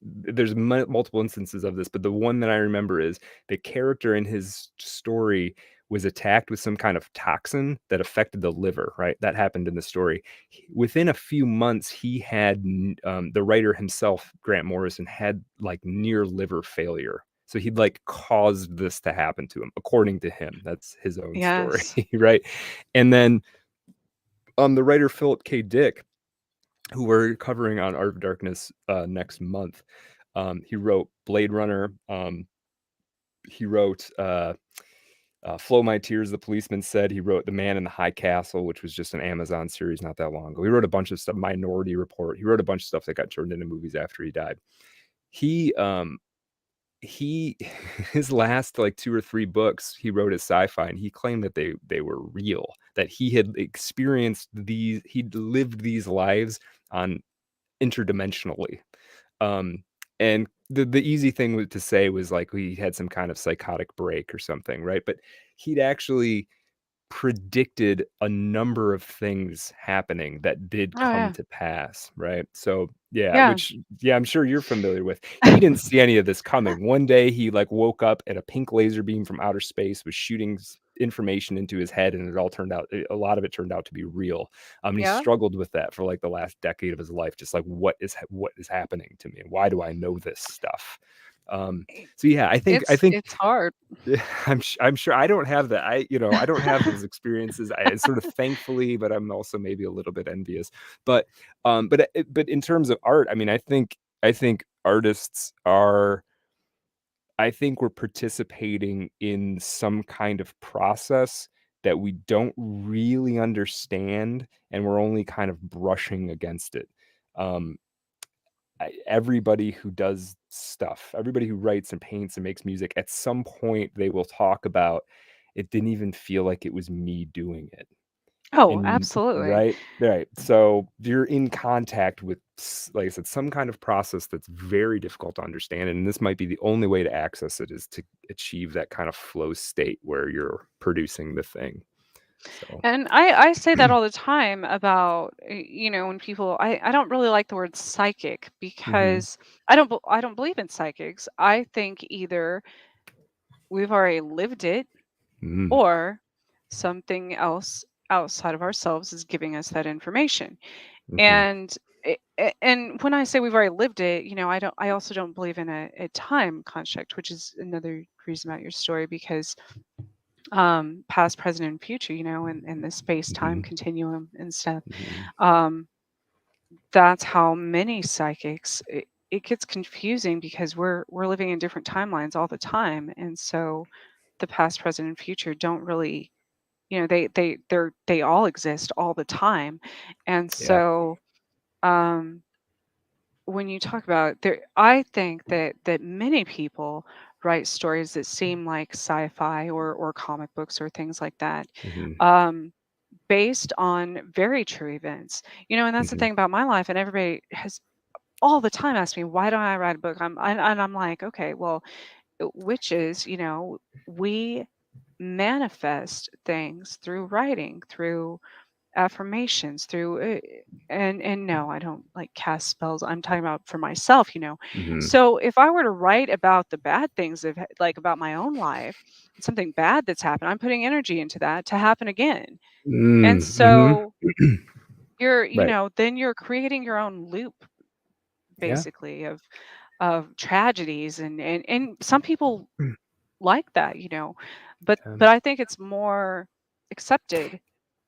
there's multiple instances of this, but the one that I remember is the character in his story was attacked with some kind of toxin that affected the liver, right? That happened in the story. Within a few months, he had the writer himself, Grant Morrison, had like near liver failure. So he'd like caused this to happen to him, according to him. That's his own story, Yes. right? And then the writer Philip K. Dick, who we're covering on Art of Darkness next month. He wrote Blade Runner. He wrote Flow My Tears, The Policeman Said. He wrote The Man in the High Castle, which was just an Amazon series not that long ago. He wrote a bunch of stuff, Minority Report. He wrote a bunch of stuff that got turned into movies after he died. He he his last like two or three books he wrote as sci-fi, and he claimed that they were real, that he had experienced these, he'd lived these lives on interdimensionally. Um, and the easy thing to say was like he had some kind of psychotic break or something, right? But he'd actually predicted a number of things happening that did Oh, come yeah. to pass, right? So yeah, Yeah. which yeah, I'm sure you're familiar with. He didn't see any of this coming. One day he like woke up and a pink laser beam from outer space was shooting information into his head, and it all turned out a lot of it turned out to be real. He Yeah. struggled with that for like the last decade of his life, just like what is happening to me and why do I know this stuff? Um, I- so yeah, I think it's hard. yeah, I'm sure I don't have that. I don't have those experiences. I sort of thankfully, but I'm also maybe a little bit envious. But but in terms of art, I mean, I think artists are I think we're participating in some kind of process that we don't really understand, and we're only kind of brushing against it. Um, Everybody who does stuff, everybody who writes and paints and makes music, at some point they will talk about it didn't even feel like it was me doing it. Oh, And absolutely. right, right. So you're in contact with, like I said, some kind of process that's very difficult to understand. And this might be the only way to access it is to achieve that kind of flow state where you're producing the thing. So, And I say that all the time about when people I don't really like the word psychic hmm because I don't believe in psychics. I think either we've already lived it mm, or something else outside of ourselves is giving us that information. hmm And and when I say we've already lived it, I also don't believe in a time construct, which is another reason about your story because past, present, and future, and the space time hmm continuum and stuff. hmm Um, that's how many psychics it gets confusing because we're living in different timelines all the time, and so the past, present, and future don't really, they all exist all the time, and yeah, so um, when you talk about there, I think that many people write stories that seem like sci-fi or comic books or things like that. Mhm. Um, Based on very true events. And that's the Mhm. thing about my life, and everybody has all the time asked me, "Why don't I write a book?" And I'm like, "Okay, well, witches, we manifest things through writing, through affirmations, through and no, I don't like cast spells. I'm talking about for myself. Mhm. So if I were to write about the bad things like about my own life, something bad that's happened, I'm putting energy into that to happen again. And Mm, mhm. so you're, Right. then you're creating your own loop Yeah. basically of tragedies and some people like that, but Um, but I think it's more accepted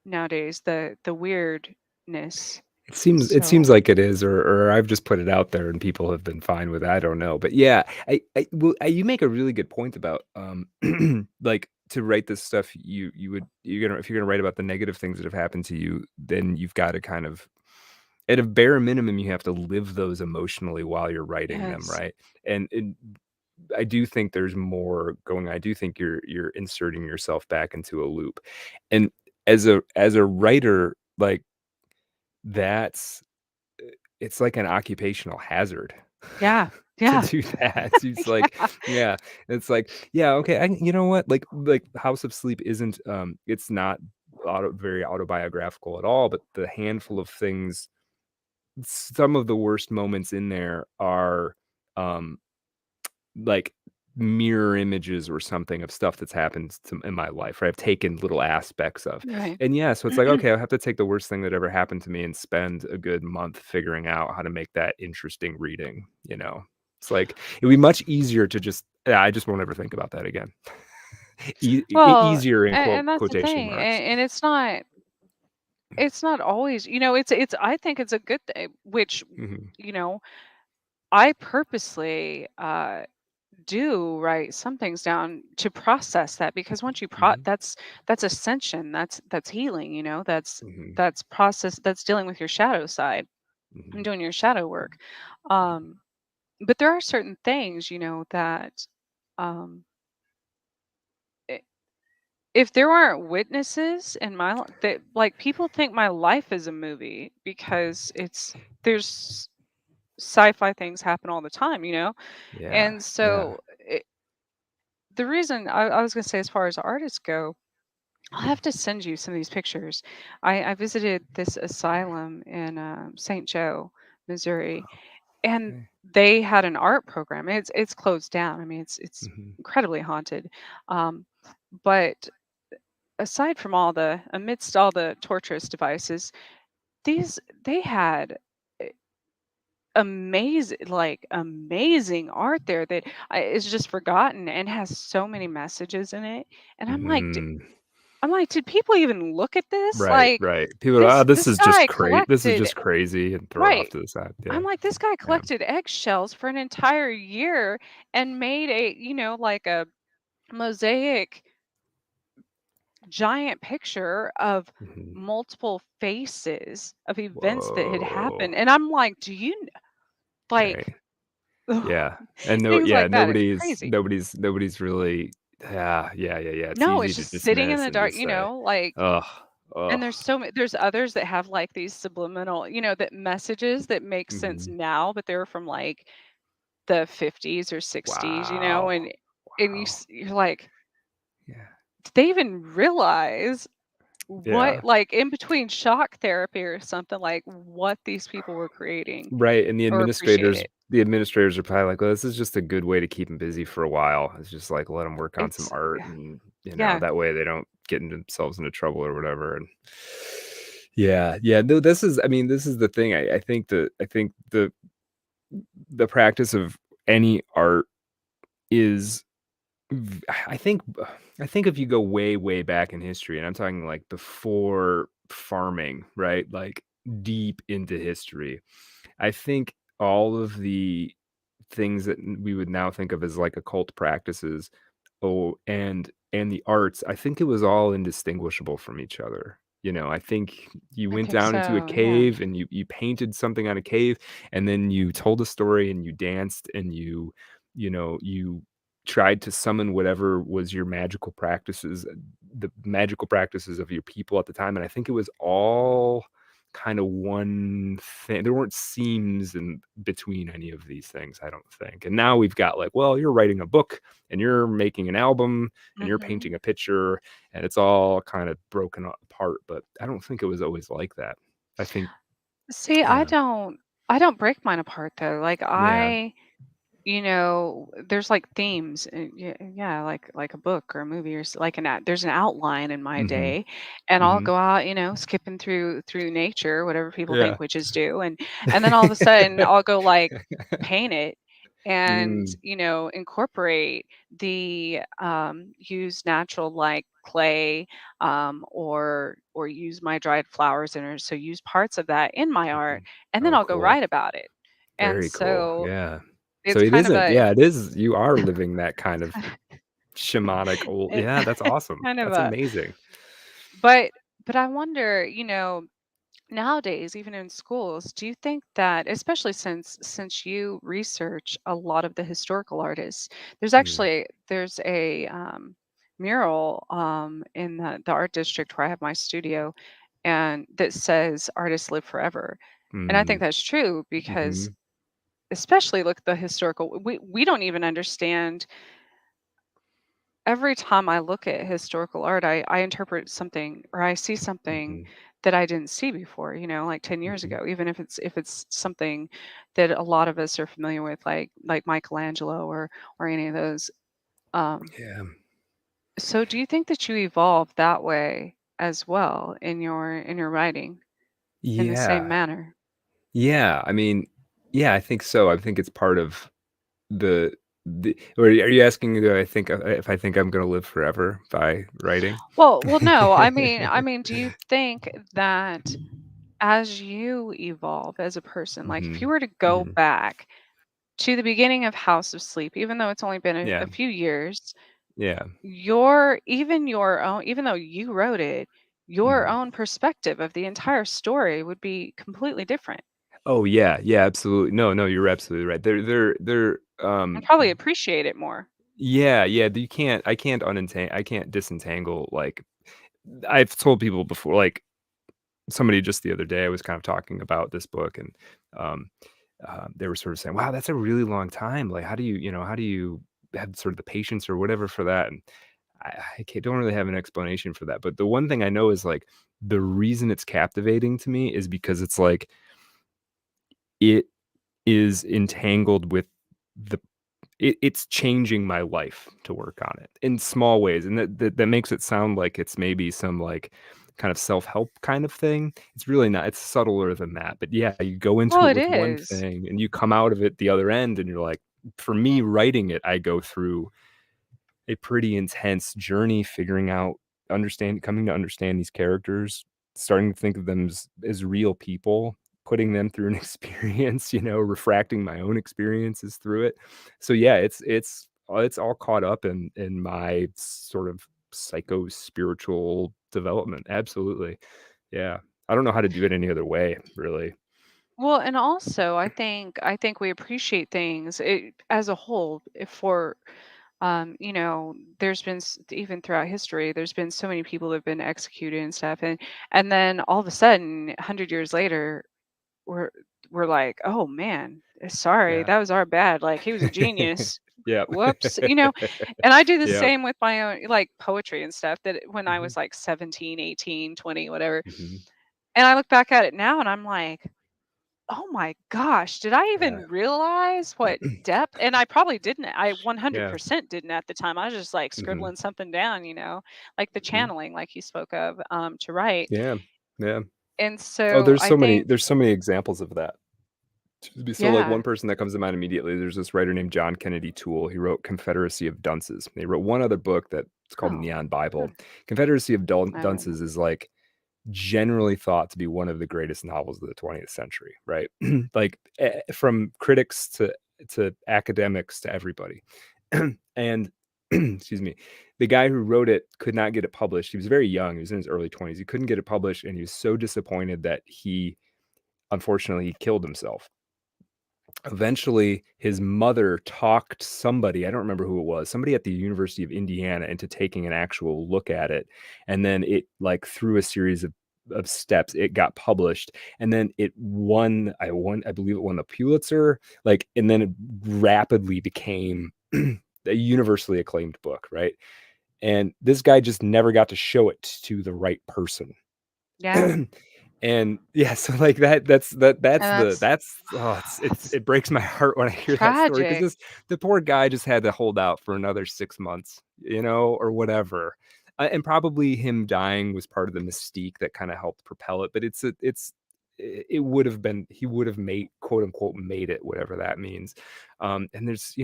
nowadays, the weirdness. it seems So like it is, or I've just put it out there and people have been fine with it, I don't know, but yeah, you make a really good point about, like, to write this stuff, you're gonna if you're gonna write about the negative things that have happened to you, then you've gotta kind of at a bare minimum, you have to live those emotionally while you're writing them, yes, right? And I do think there's more going I do think you're inserting yourself back into a loop, and as a writer, like, that's it's like an occupational hazard yeah, to yeah, do that. It's like, yeah, yeah, it's like, yeah, okay, you know what? Like House of Sleep isn't it's not very autobiographical at all, but the handful of things, some of the worst moments in there are um like mirror images or something of stuff that's happened in my life, right? I've taken little aspects of. right. And yeah, so it's like, okay, I have to take the worst thing that ever happened to me and spend a good month figuring out how to make that interesting reading, you know? It's like it'd be much easier to just yeah, I just won't ever think about that again. Well, Easier in and that's the quotation thing, marks. and it's not always, it's I think it's a good thing, which Mhm. you know I purposely do write some things down to process that, because once you Mhm. that's ascension, that's healing, Mhm. that's process, that's dealing with your shadow side and Mhm. doing your shadow work. um but there are certain things, that um i- if there aren't witnesses in my life, that like people think my life is a movie because there's sci-fi things happen all the time, Yeah. and Yeah. so the reason I was going to say, as far as artists go, I'll have to send you some of these pictures. I visited this asylum in St. Joe, Missouri, and Okay. they had an art program. It's closed down. I mean, it's Mhm. incredibly haunted. Um, but aside from amidst all the torturous devices, these they had eh, amazing art there that is just forgotten and has so many messages in it. And Mhm. I'm like, did people even look at this? Right, Like, right. People are, this this this is just guy this is collected, just crazy," and throw it off right. to the side. I'm Yeah, like, this guy yeah. collected eggshells for an entire year and made like a mosaic giant picture of Mhm. multiple faces of events that had Whoa. happened. And I'm like, Right. like Yeah, and no things yeah, like that? It's crazy. nobody's really yeah, it's No, easy it's to just sitting in dismiss the and dark, just say, like, "Ugh, ugh." and there's others that have like these subliminal, that messages that make sense Mhm. now, but they're from like the 50s or 60s, Wow. and Wow. you're like, Yeah. did they even realize Yeah. what, like, in between shock therapy or something, like what these people were creating Right, and or appreciate it? the administrators are probably like, "Well, this is just a good way to keep them busy for a while." It's just like, let them work on some It's art and, yeah, that way they don't get themselves into trouble or whatever, and yeah, yeah, no, this is I mean, this is the thing, I think the practice of any art is I think I think if you go way, way back in history, and I'm talking like before farming, right? Like deep into history, I think all of the things that we would now think of as like occult practices, and the arts, I think it was all indistinguishable from each other. I think you I went think down into a so. Yeah. cave and you painted something on a cave, and then you told a story and you danced and you tried to summon whatever was your magical practices, the magical practices of your people at the time, and I think it was all kind of one thing. There weren't seams in between any of these things, I don't think. And now we've got like, well, you're writing a book and you're making an album and you're Hmm. painting a picture, and it's all kind of broken apart. But I don't think it was always like that. I think, See, yeah, I don't break mine apart though. Like yeah, there's like themes, yeah, yeah, like a book or a movie or like there's an outline in my mm-hmm, day, and I'll mm-hmm, go out, skipping through nature, whatever people yeah, think witches do, and then all of a sudden I'll go like paint it and mm, incorporate the use natural like clay, or use my dried flowers in it, so use parts of that in my art, mhm. and then Oh, I'll go cool. write about it. And Very cool. so Yeah. So it's it kind of isn't, a yeah, it is, you are living that kind of shamanic old, it yeah, that's awesome. kind of That's a amazing. but but I wonder, nowadays, even in schools, do you think that, especially since you research a lot of the historical artists, Mm, there's a mural in the art district where I have my studio, and that says artists live forever. And I think mm, that's true because, mhm, especially look at the historical, we don't even understand. Every time I look at historical art, I interpret something, or I see something mhm, that I didn't see before, like 10 years mhm. ago, even if it's something that a lot of us are familiar with, like Michelangelo or any of those. Um, Yeah. so do you think that you evolve that way as well in your writing in the same Yeah. manner? Yeah, I mean, yeah, I think so. I think it's part of the or are you asking, do I think, if I think I'm gonna live forever by writing? Well, no, I mean, do you think that as you evolve as a person, like if you Mhm, were to go mhm. back to the beginning of House of Sleep, even though it's only been a Yeah, few years, yeah. your own, even though you wrote it, your Mhm. own perspective of the entire story would be completely different Oh, yeah, yeah, absolutely. No, no, you're absolutely right. and probably appreciate it more. Yeah, yeah, I can't disentangle, like, I've told people before, like, somebody just the other day, I was kind of talking about this book, and, um, they were sort of saying, "Wow, that's a really long time, like, how do you have sort of the patience or whatever for that?" And I don't really have an explanation for that, but the one thing I know is, like, the reason it's captivating to me is because it's like, it is entangled with the it's changing my life to work on it in small ways, and that makes it sound like it's maybe some, like, kind of self-help kind of thing. It's really not, it's subtler than that, but yeah, you go into Well, it it with one is. thing, and you come out of it the other end, and you're like, for me, writing it, I go through a pretty intense journey figuring out, coming to understand these characters, starting to think of them as real people, putting them through an experience, refracting my own experiences through it. So yeah, it's all caught up in my sort of psycho spiritual development. Absolutely. Yeah. I don't know how to do it any other way, really. Well, and also I think we appreciate things as a whole. If for there's been even throughout history, there's been so many people that have been executed and stuff, and then all of a sudden, 100 years later, we're we're like, oh man, sorry, Yeah. that was our bad. Like he was a genius. Yep. Whoops, and I do the Yep. same with my own like poetry and stuff that when I Mhm. was like 17, 18, 20, whatever. Mhm. And I look back at it now and I'm like, oh my gosh, did I Yeah. even realize what depth? And I probably didn't. I Yeah. 100% didn't at the time. I was just like Mhm. scribbling something down, like the Mhm. channeling, like you spoke of, to write. Yeah. Yeah. And Oh, so I think, there's so many examples of that. So, like, yeah. one person that comes to mind immediately, there's this writer named John Kennedy Toole. He wrote Confederacy of Dunces. He wrote one other book that's called Oh, Neon Bible. hmm, Confederacy of I don't know. Dunces is, like, generally thought to be one of the greatest novels of the 20th century, right? Like, from critics to academics to everybody. And excuse me, the guy who wrote it could not get it published. He was very young. He was in his early 20s. He couldn't get it published, and he was so disappointed that he unfortunately he killed himself. eventually his mother talked somebody, I don't remember who it was, somebody at the University of Indiana into taking an actual look at it. And then it, like, through a series of steps, it got published, and then it won, I believe it won the Pulitzer, like, and then it rapidly became a universally acclaimed book, right? And this guy just never got to show it to the right person. Yeah. And yeah, so like that's And the that's that's oh, that's it breaks my heart when I hear that story, because tragic. this the poor guy just had to hold out for another 6 months, or whatever. And probably him dying was part of the mystique that kind of helped propel it. But it would have been, he would have made, quote unquote, made it, whatever that means. And there's,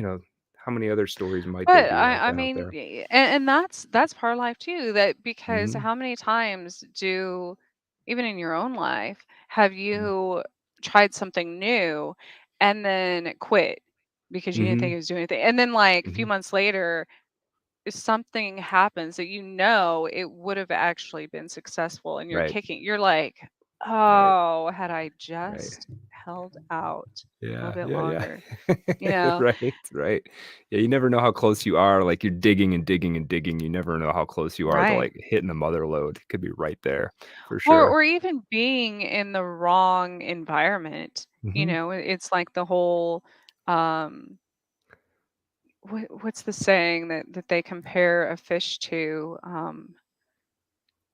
how many other stories might there But be like I that out mean, there? and that's part of life too. That because Hmm. how many times do, even in your own life, have Hmm. you tried something new and then quit because you didn't think Hmm. it was doing anything, and then like a few Hmm. months later, if something happens that you know it would have actually been successful, and you're Right. kicking, you're like, Right. oh, had I Right. just held out a little Yeah, bit yeah, longer, yeah. you know. Right, right. Yeah, you never know how close you are, like, you're digging and digging and digging, you never know how close you are to, Right. like, hitting the mother lode. It could be right there, for Or sure. or even being in the wrong environment, Mhm. it's like the whole, um, what's the saying that they compare a fish to?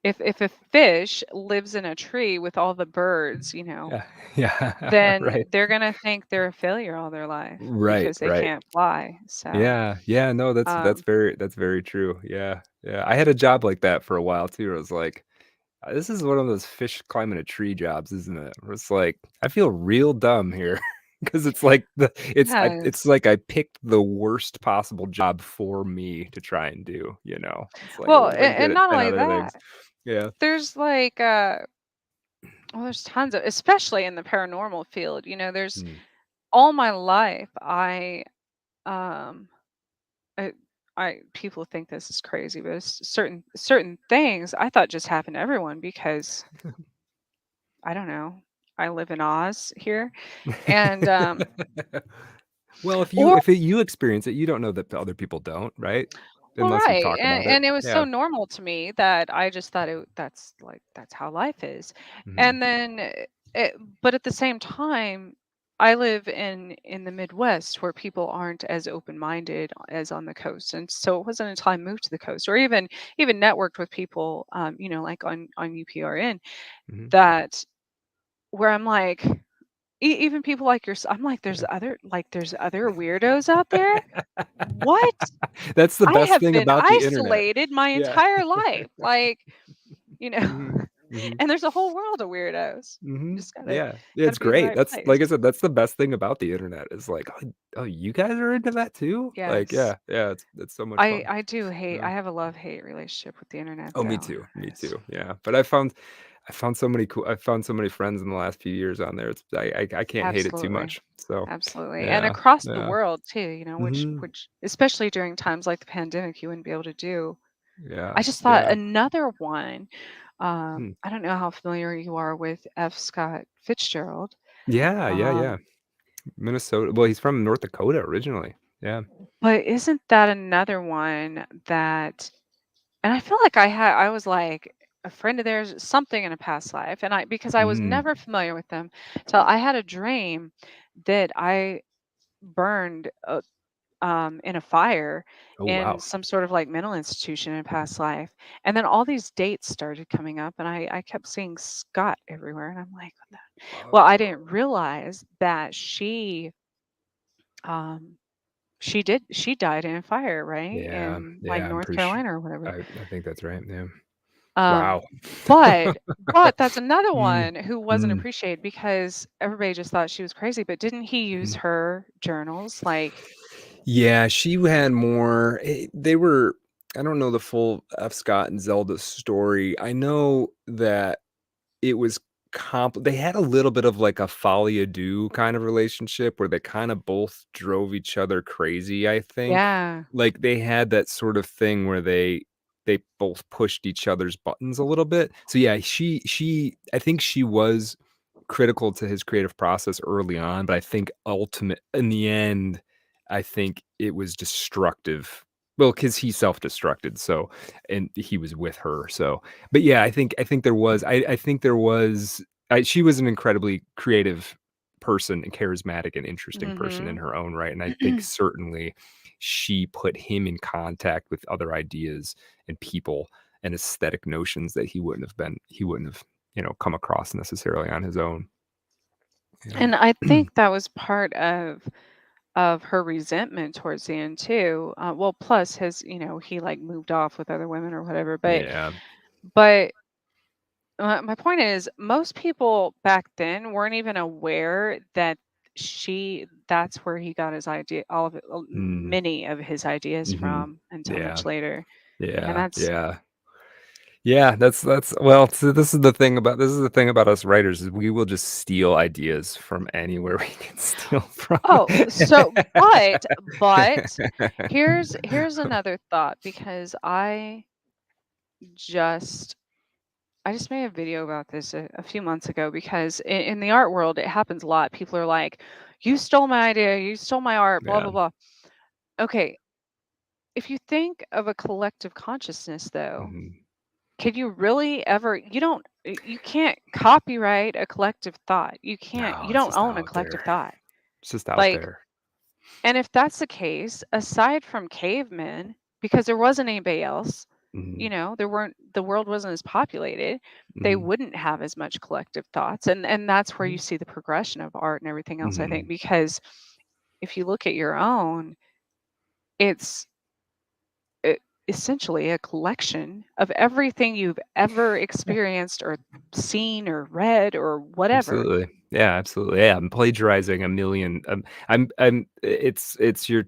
If a fish lives in a tree with all the birds, Yeah, yeah, then right. they're gonna think they're a failure all their life Right, because they right. can't fly. So, Yeah, yeah, no, um, that's very true. Yeah, yeah. I had a job like that for a while too. Where I was like, this is one of those fish climbing a tree jobs, isn't it? Where it's like, I feel real dumb here because it's yes. like I picked the worst possible job for me to try and do. It's like I Well, would have been good and at not 10 only other things. that, Yeah. there's like, well, there's tons of, especially in the paranormal field, there's Mm. all my life, um, I, people think this is crazy, but certain things I thought just happened to everyone because I don't know. I live in Oz here, and Well, or if you experience it, you don't know that the other people don't, right? well, Unless you right, talk about it. and it was so Yeah. normal to me that I just thought that's like that's how life is, Mhm. and then, but at the same time, I live in the Midwest where people aren't as open-minded as on the coast, and so it wasn't until I moved to the coast, or even networked with people, like on UPRN, Mhm. that where I'm like, even people like I'm like, there's other weirdos out there. What? That's the I best have thing been about the internet. isolated my Yeah. entire life, like, you know, Mhm. Mhm. and there's a whole world of weirdos. Mhm. Just gotta Yeah. Yeah, gotta it's be in the great. right That's, place. like I said, that's the best thing about the internet is like, "Oh, you guys are into that too?" Like, Yes. yeah, yeah, it's so much I fun. I do hate Yeah. I have a love-hate relationship with the internet, Oh, me though. too, me It's too, yeah, but I found so many friends in the last few years on there, I can't hate it too absolutely. much, so, Absolutely. And yeah, across the yeah. world too, which Mhm. which especially during times like the pandemic, you wouldn't be able to do. I Yeah, just thought yeah. another one, Hmm. I don't know how familiar you are with F. Scott Fitzgerald. Yeah, yeah, yeah. Um, Minnesota, well, he's from North Dakota originally. Yeah. but isn't that another one that, and I feel like I was like a friend of theirs, something in a past life, and because I was Mm. never familiar with them till I had a dream that I burned in a fire Oh, in wow. some sort of like mental institution in a past life. And then all these dates started coming up, and I kept seeing Scott everywhere. And I'm like, what the? Well, I didn't Oh. realize that um, she died in a fire, right? Yeah, In like yeah, I'm North pretty sure. Carolina or whatever. I think that's right, yeah. Um, Wow. but that's another Mm, one who wasn't mm, appreciated because everybody just thought she was crazy. But didn't he use mhm. her journals? Like, Yeah, she had more, they were, I don't know the full F. Scott and Zelda story. I know that it was they had a little bit of, like, a folie à deux kind of relationship where they kinda both drove each other crazy, I think. yeah, Like, they had that sort of thing where they both pushed each other's buttons a little bit. So, yeah, I think she was critical to his creative process early on, but I think in the end, I think it was destructive. Well, because he self-destructed, so and he was with her, so but yeah, I think there was she was an incredibly creative person and charismatic and interesting person in Mhm. her own right, and I think certainly she put him in contact with other ideas and people and aesthetic notions that he wouldn't have, come across necessarily on his own, you And I know? think that was part of her resentment towards the end too. Well, plus his, he like moved off with other women or whatever. Yeah. But my point is, most people back then weren't even aware that that's where he got his idea, all of it, Mm, many of his ideas mhm. from until Yeah, much later. And yeah, that's, yeah. Yeah, that's well, so this is the thing about us writers is we will just steal ideas from anywhere we can steal from. oh, but here's another thought because just I just made a video about this a few months ago because in the art world, it happens a lot. People are like, you stole my idea, you stole my art, blah, Yeah. blah, blah. Okay. If you think of a collective consciousness, though, Mhm. can you really ever, you can't copyright a collective thought. No, You it's don't just own a out collective there. thought. It's just out Like, there. and if that's the case, aside from cavemen, because there wasn't anybody else, Mhm, the world wasn't as populated, they mhm, wouldn't have as much collective thoughts. And that's where you mhm, see the progression of art and everything else, I think, mhm. because if you look at your own, it's e- essentially a collection of everything you've ever experienced or seen or read or whatever. Absolutely. Yeah, absolutely. Yeah, I'm plagiarizing a million, it's you're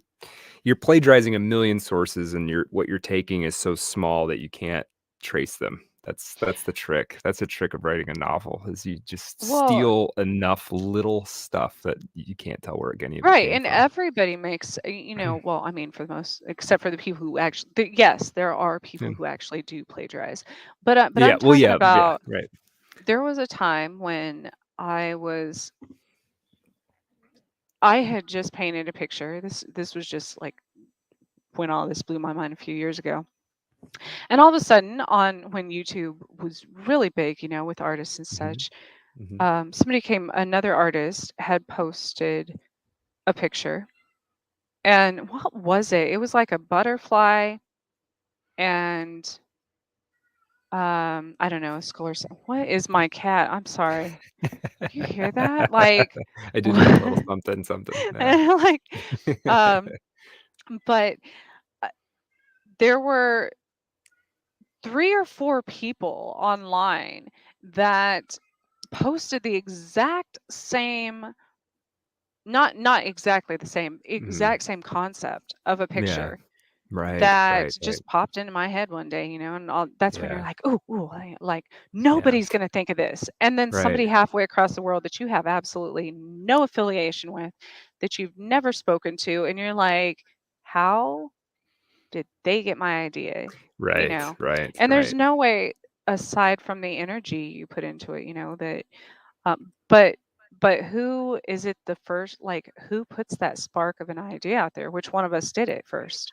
plagiarizing a million sources and what you're taking is so small that you can't trace them. That's the trick. That's the trick of writing a novel is you just Well, steal enough little stuff that you can't tell where any of it right, came and from. everybody makes, well, I mean, for the most, except for the people who actually, yes, there are Yeah. people who actually do plagiarize, but Yeah, I'm well, talking yeah, about right. there was a time when I had just painted a picture. This was just like when all this blew my mind a few years ago, and all of a sudden, on when YouTube was really big, with artists and Mhm, such, mhm. another artist had posted a picture, and what was it? It was like a butterfly and I don't know, a skull or something. What is my cat? I'm sorry. You hear that? Like, I did hear a little what? something, something, yeah. Like, um, but uh, there were 3 or 4 people online that posted the exact same, not exactly the same, Mhm. exact same concept of a Yeah. picture Right, that right, right. just popped into my head one day, and that's when you're Yeah, like, ooh, like yeah. nobody's going to think of this. And then Right, somebody halfway across the world that you have absolutely no affiliation with, that you've never spoken to, and you're like, how did they get my idea? You right, know, right, and there's right. no way aside from the energy you put into it, that, but who is it the first, like who puts that spark of an idea out there? Which one of us did it first?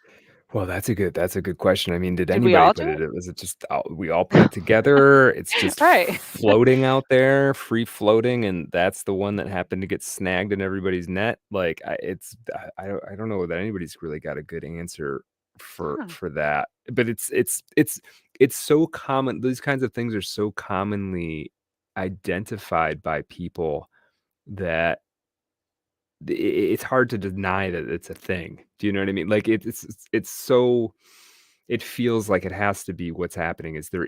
Well, that's a good question. I mean, did Did we anybody all put do it? it? Was it just we all put it together? It's just Right. floating out there, free floating, and that's the one that happened to get snagged in everybody's net. Like, I don't know that anybody's really got a good answer Huh. for that. But it's so common. These kinds of things are so commonly identified by people that it's hard to deny that it's a thing. Do you know what I mean? Like it's so it feels like it has to be what's happening is there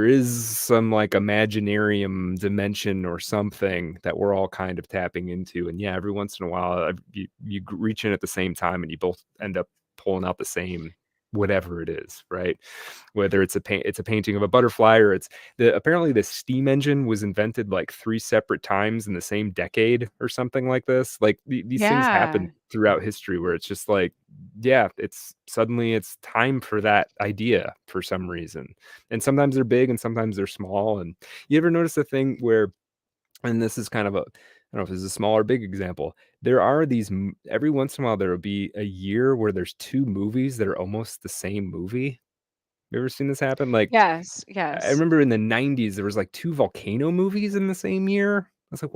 is some like imaginarium dimension or something that we're all kind of tapping into. And yeah, every once in a while you reach in at the same time and you both end up pulling out the same. whatever it is, right? Whether it's a painting of a butterfly, or it's the apparently the steam engine was invented like 3 separate times in the same decade or something like this. Like these things happen Yeah. throughout history where it's just like, yeah, it's suddenly it's time for that idea for some reason. And sometimes they're big and sometimes they're small. And you ever notice a thing where, and this is kind of a, I don't know if this is a small or big example. There are every once in a while there will be a year where there's two movies that are almost the same movie. You ever seen this happen? Like Yes. I Yes. remember in the 90s there was like two volcano movies in the same year. I was like,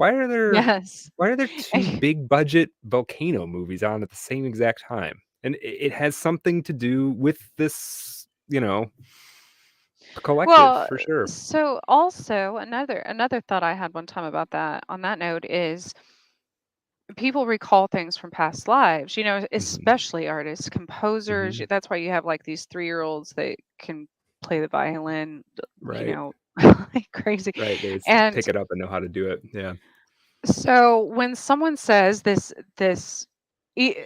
Yes. why are there two big budget volcano movies on at the same exact time? And it has something to do with this, collective Well, for sure. so also another thought I had one time about that on that note is people recall things from past lives, Mhm. especially artists, composers. Mhm. That's why you have like these 3-year-olds that can play the violin, Right. like crazy. Right. They And pick it up and know how to do it. Yeah. so when someone says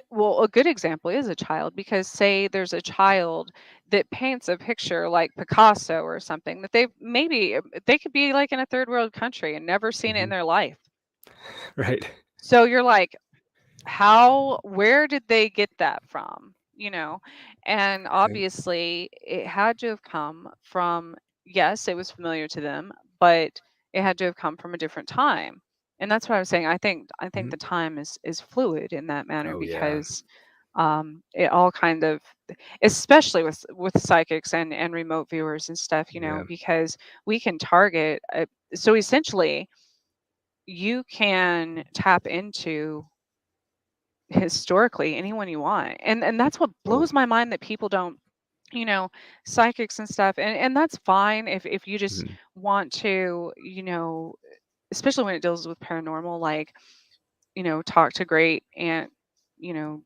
well, a good example is a child, because say there's a child that paints a picture like Picasso or something that they could be like in a third world country and never seen it in Mhm. their life. Right. So you're like, where did they get that from? And Right. obviously it had to have come from, yes, it was familiar to them, but it had to have come from a different time. And that's what I was saying. I think Mhm. the time is fluid in that manner, Oh, yeah. because it all kind of, especially with psychics and remote viewers and stuff, Yeah. because we can target, so essentially you can tap into historically anyone you want, and that's what Oh. blows my mind, that people don't, you know psychics and stuff, and that's fine if you just Mhm. want to, especially when it deals with paranormal, like, talk to great aunt, you know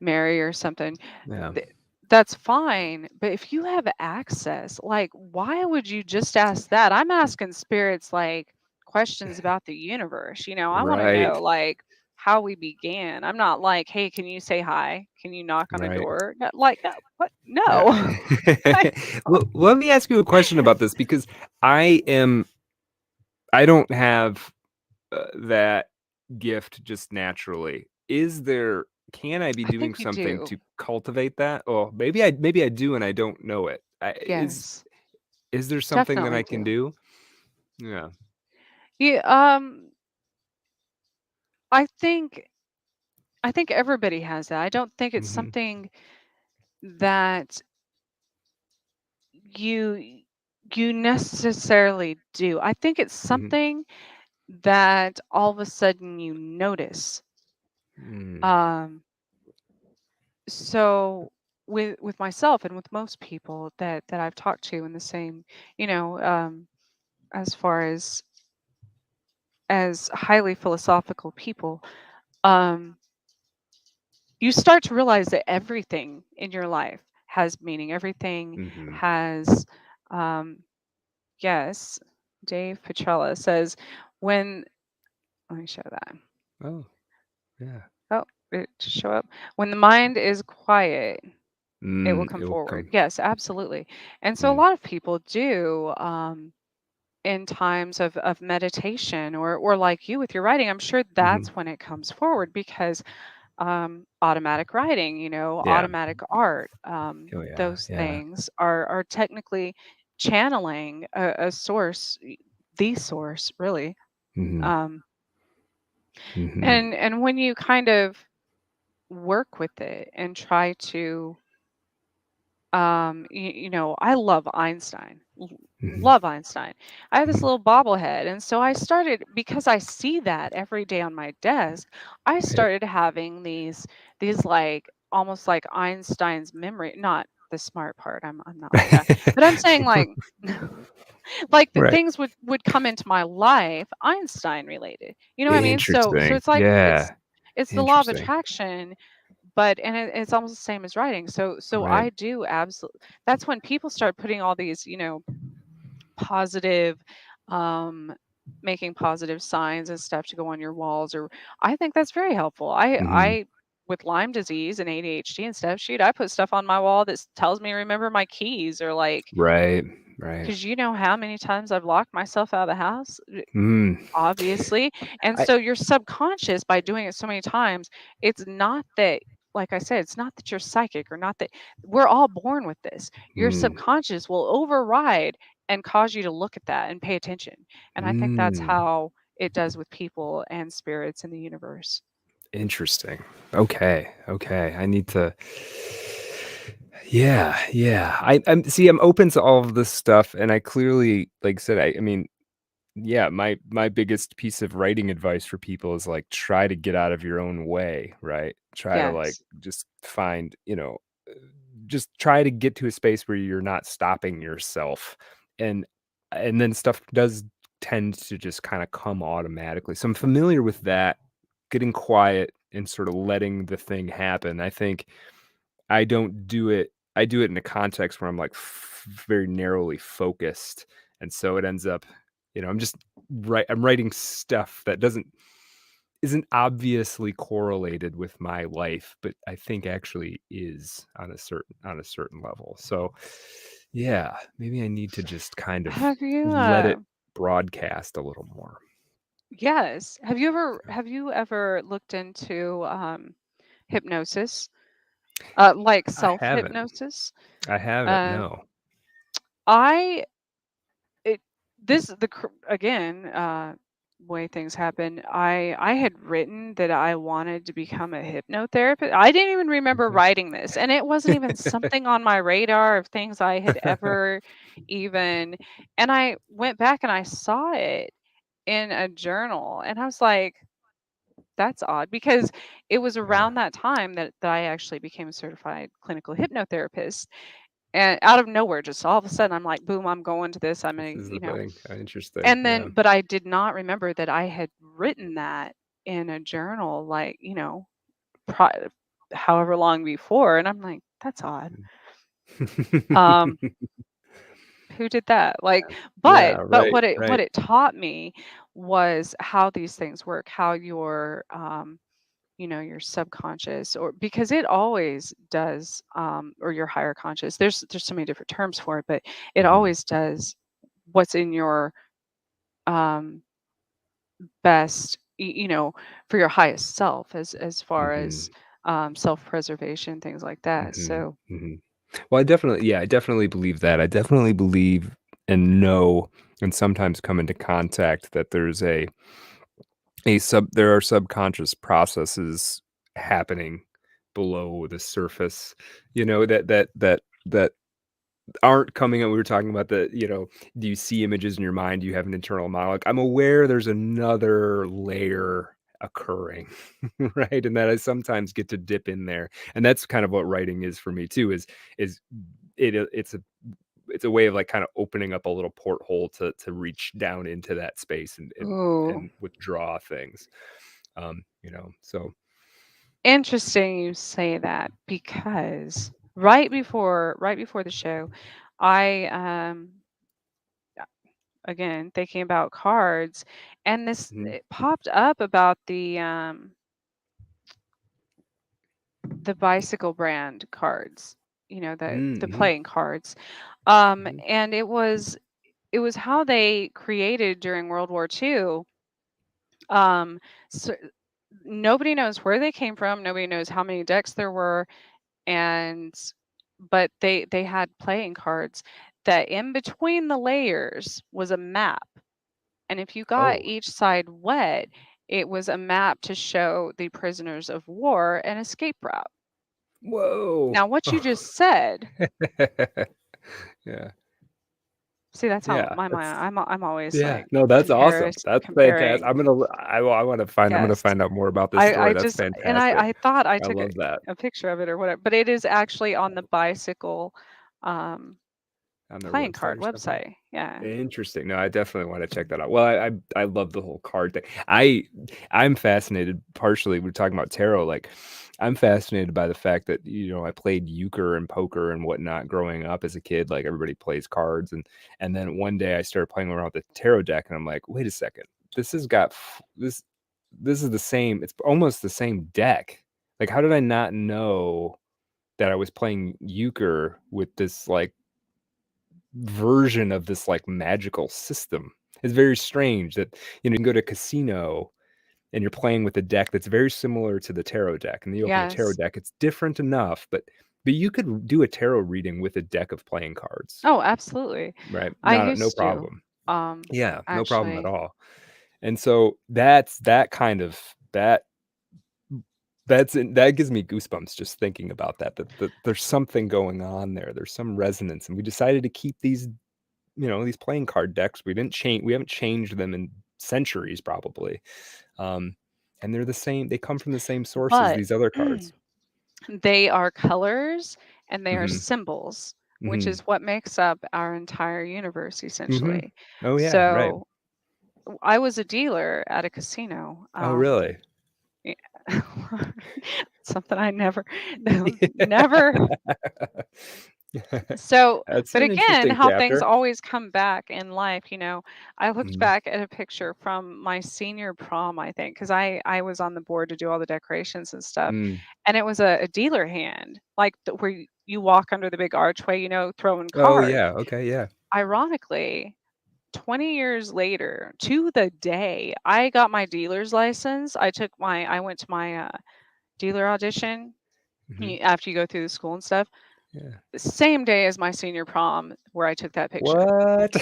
Mary or something. Yeah. th- that's fine, but if you have access, like, why would you just ask that? I'm asking spirits like questions about the universe. I want to Right. know, like, how we began. I'm not like, hey, can you say hi? Can you knock on a Right. door? No, like, no, what? Yeah. No. I Well, let me ask you a question about this because I am I don't have that gift just naturally. Can I be I doing think you something do. to cultivate that? Oh, maybe I do and I don't know it. Yes, Is there something that definitely I can do. do? Yeah. Yeah, I think I think everybody has that. I don't think it's Mhm. something that you you necessarily do. I think it's Mhm. something that all of a sudden you notice. Mm. Um, so with myself and with most people that I've talked to in the same, as far as highly philosophical people, um, you start to realize that everything in your life has meaning. Everything Mhm. has, um, yes. Dave Petrella says, when, let me show that. Oh, yeah. Oh, it just show up. When the mind is quiet, it will come It will forward. come. Yes, absolutely. And so a Mm. lot of people do, in times of meditation, or like you with your writing. I'm sure Mhm. that's when it comes forward, because automatic writing, Yeah. automatic art, Oh, yeah. those Yeah. things are technically channeling a source, the source, really. Mhm. Um, Mhm. and when you kind of work with it and try to, I love Einstein. Mhm. Love Einstein. I have this Mhm. little bobblehead, and so I started, because I see that every day on my desk. I Right. started having these like almost like Einstein's memory, not the smart part. I'm not like that, but I'm saying like like the Right. things would come into my life Einstein related. You know what I mean? So Interesting. it's like Yeah. it's the law of Interesting. attraction, but it's almost the same as writing. So Right. I do absolutely. That's when people start putting all these, positive, um making positive signs and stuff to go on your walls, or I think that's very helpful. Mhm. I with Lyme disease and ADHD and stuff, shoot, I put stuff on my wall that tells me to remember my keys, or like, Right, right. because you know how many times I've locked myself out of the house, Mm. obviously. And I so your subconscious, by doing it so many times, it's not that, like I said, it's not that you're psychic, or not that we're all born with this. Your mm, subconscious will override and cause you to look at that and pay attention. And I think that's mm. how it does with people and spirits in the universe. Interesting. Okay, okay. I need to. Yeah, yeah. I'm see. I'm open to all of this stuff, and I clearly, like I said, I mean, yeah, my biggest piece of writing advice for people is like try to get out of your own way, right? Try to like Yes. just find, uh, just try to get to a space where you're not stopping yourself. And and then stuff does tend to just kind of come automatically. So I'm familiar with that, getting quiet and sort of letting the thing happen. I think I don't do it I do it in a context where I'm, like, very narrowly focused, and so it ends up, I'm just I'm writing stuff that isn't obviously correlated with my life, but I think actually is on a certain level. So, yeah, maybe I need to just kind of Have you let it broadcast a little more. yes. Have you ever looked into hypnosis? Like I haven't. self-hypnosis? I haven't, Um no. I it this the again, way things happen. I had written that I wanted to become a hypnotherapist. I didn't even remember Okay. writing this, and it wasn't even something on my radar of things I had ever even. And I went back and I saw it in a journal, and I was like, that's odd, because it was Yeah, around that time that I actually became a certified clinical hypnotherapist. And out of nowhere, just all of a sudden, I'm like, boom, I'm going to this. I'm this gonna, is the thing. Interesting, and yeah. then, but I did not remember that I had written that in a journal, like, pri- however long before. And I'm like, that's odd. Um, who did that? Like, but Yeah, but right, what right. it taught me was how these things work, how your your subconscious, or because it always does, or your higher conscious, there's so many different terms for it, but it Mhm, always does what's in your um best, for your highest self, as far as mhm, self-preservation, things like that. mhm, So mhm. Well, I definitely believe that. I definitely believe and know and sometimes come into contact that there are subconscious processes happening below the surface, that aren't coming up. We were talking about do you see images in your mind? Do you have an internal monologue? I'm aware there's another layer occurring, right? And that I sometimes get to dip in there. And that's kind of what writing is for me too, is it's a way of like kind of opening up a little porthole to reach down into that space ooh, and withdraw things. So interesting you say that, because right before the show, I again thinking about cards, and this mhm, it popped up about the bicycle brand cards, the mhm, playing cards. mhm. And it was how they created during World War II. Um, so nobody knows where they came from. Nobody knows how many decks there were, and but they had playing cards that in between the layers was a map. And if you got Oh, each side wet, it was a map to show the prisoners of war an escape route. whoa. Now, what you just said, Yeah. see, that's how Yeah, my mind. that's I'm always yeah. like No, that's awesome. That's fantastic. comparing. I wanna find I'm gonna Yes, find out more about this story. I That's just, and fantastic. I thought I I took love that. a picture of it or whatever, but it is actually on the bicycle um, On their playing website card or something? website. Yeah. Interesting. No, I definitely wanna check that out. Well, I love the whole card thing. I'm fascinated partially, we're talking about tarot, like, I'm fascinated by the fact that, I played euchre and poker and whatnot growing up as a kid, like, everybody plays cards, and then one day I started playing around with the tarot deck, and I'm like, "Wait a second. This has got f this is the same it's almost the same deck. Like, how did I not know that I was playing euchre with this like version of this like magical system? It's very strange that you can go to a casino and you're playing with a deck that's very similar to the tarot deck. And you open a tarot Yes. deck, it's different enough, but you could do a tarot reading with a deck of playing cards, Oh, absolutely. right? I Not no used to, problem. Yeah, no problem at actually. all. And so that's that kind of that gives me goosebumps just thinking about that there's something going on there. There's some resonance, and we decided to keep these, these playing card decks. We haven't changed them in centuries probably. Um, and they're the same. They come from the same source as But these other cards. they are colors and they are Mhm. symbols, which Mhm. is what makes up our entire universe, Mhm. essentially. Oh, yeah, right. So I was a dealer at a casino. Oh, really? Yeah. Something I never, no, never. So, That's but an again, interesting how things chapter. always come back in life, I looked Mhm. back at a picture from my senior prom, I think, because I was on the board to do all the decorations and stuff. Mm. And it was a dealer hand, like where you walk under the big archway, throwing Oh, cards. yeah, okay, yeah. Ironically, 20 years later, to the day, I got my dealer's license. I went to my dealer audition Mhm. after you go through the school and stuff. Yeah. The same day as my senior prom where I took that picture. What?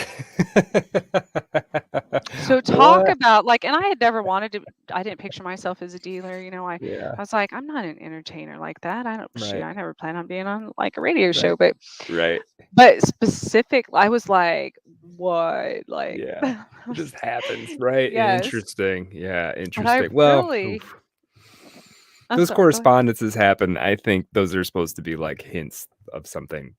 So talk What? about like, and I had never wanted to. I didn't picture myself as a dealer. Yeah, I was like, I'm not an entertainer like that. I don't shoot. right, I never plan on being on like a radio show, right, but right. specific. I was like, what? Like, Yeah. It just happens, right? yes. Interesting. Yeah, But I interesting. Well, really, oof. I'm Those sorry. Go ahead. correspondences happen. I think those are supposed to be like hints of something.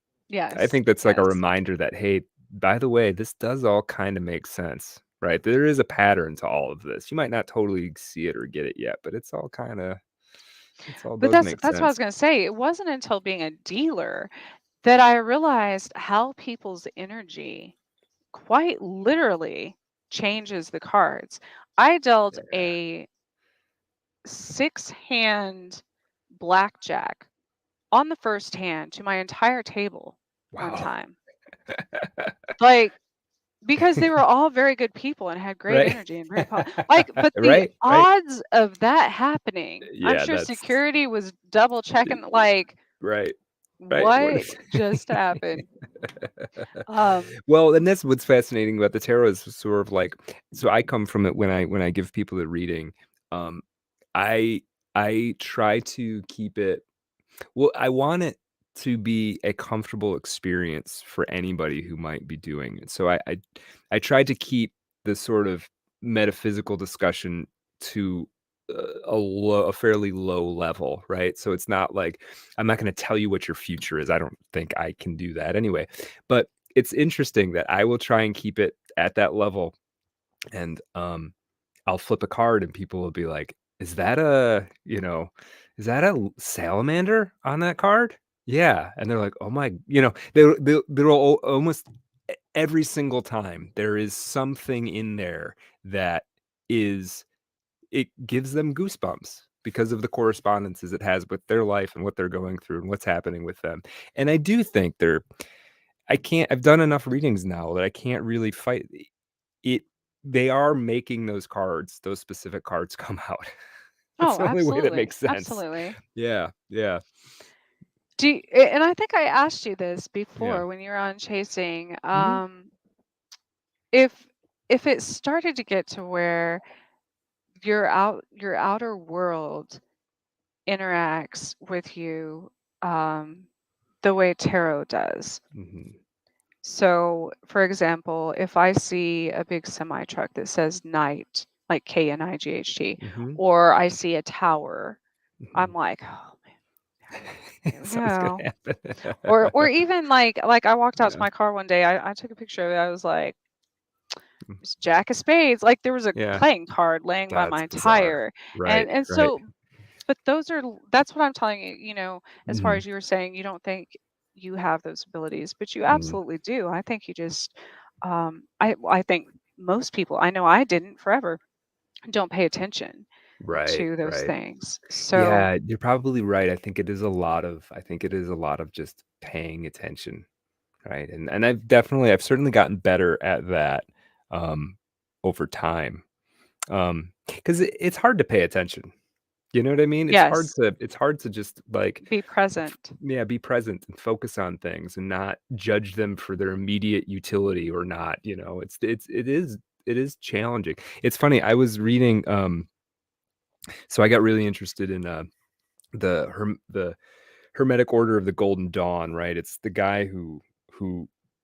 I Yes. think that's like a Yes. reminder that, hey, by the way, this does all kind of make sense, right? There is a pattern to all of this. You might not totally see it or get it yet, but it's all But does that's make that's what I was sense. gonna say. It wasn't until being a dealer that I realized how people's energy quite literally changes the cards. I dealt Yeah. a six-hand blackjack on the first hand to my entire table one Wow. time. Like, because they were all very good people and had great Right. energy and great like, but the Right, right. odds of that happening, I'm Yeah, sure that's security was double checking, like, right. Right. What what just happened? Um, Well, and that's what's fascinating about the tarot is sort of like, so I come from it when I give people the reading, um, I I try to keep it, well, I want it to be a comfortable experience for anybody who might be doing it. So I tried to keep the sort of metaphysical discussion to a fairly low level, right? So it's not like I'm not going to tell you what your future is. I don't think I can do that anyway. But it's interesting that I will try and keep it at that level, and I'll flip a card and people will be like, is that a salamander on that card? Yeah. And they're like, oh my, they'll almost every single time there is something in there that is, it gives them goosebumps because of the correspondences it has with their life and what they're going through and what's happening with them. And I do think I've done enough readings now that I can't really fight it. They are making those specific cards come out. It's oh, the only way that absolutely. makes sense. Absolutely. Yeah, yeah, And I think I asked you this yeah. before when you were on chasing. Mhm, If it started to get to where your outer world interacts with you the way tarot does. mhm, So, for example, if I see a big semi truck that says night, like Knight, mhm, or I see a tower, mhm. I'm like, oh man, here we Something's gonna go. happen. Or even like I walked out to Yeah, my car one day, I took a picture of it. I was like, mm, it's Jack of Spades. Like there was a yeah, playing card laying by that's my bizarre. tire. Right, And right. so but that's what I'm telling you, as far Mhm, as you were saying, you don't think you have those abilities, but you mhm. absolutely do. I think you just I think most people, I know I didn't forever, don't pay attention. Right, to those right. things. So, Yeah, you're probably right. I think it is a lot of just paying attention, right? And I've certainly gotten better at that um over time. 'Cause it's hard to pay attention. You know what I mean? yes, It's hard to just like be present. yeah, be present and focus on things and not judge them for their immediate utility or not, you know. It is challenging. It's funny, I was reading so I got really interested in the Hermetic Order of the Golden Dawn, right? It's the guy who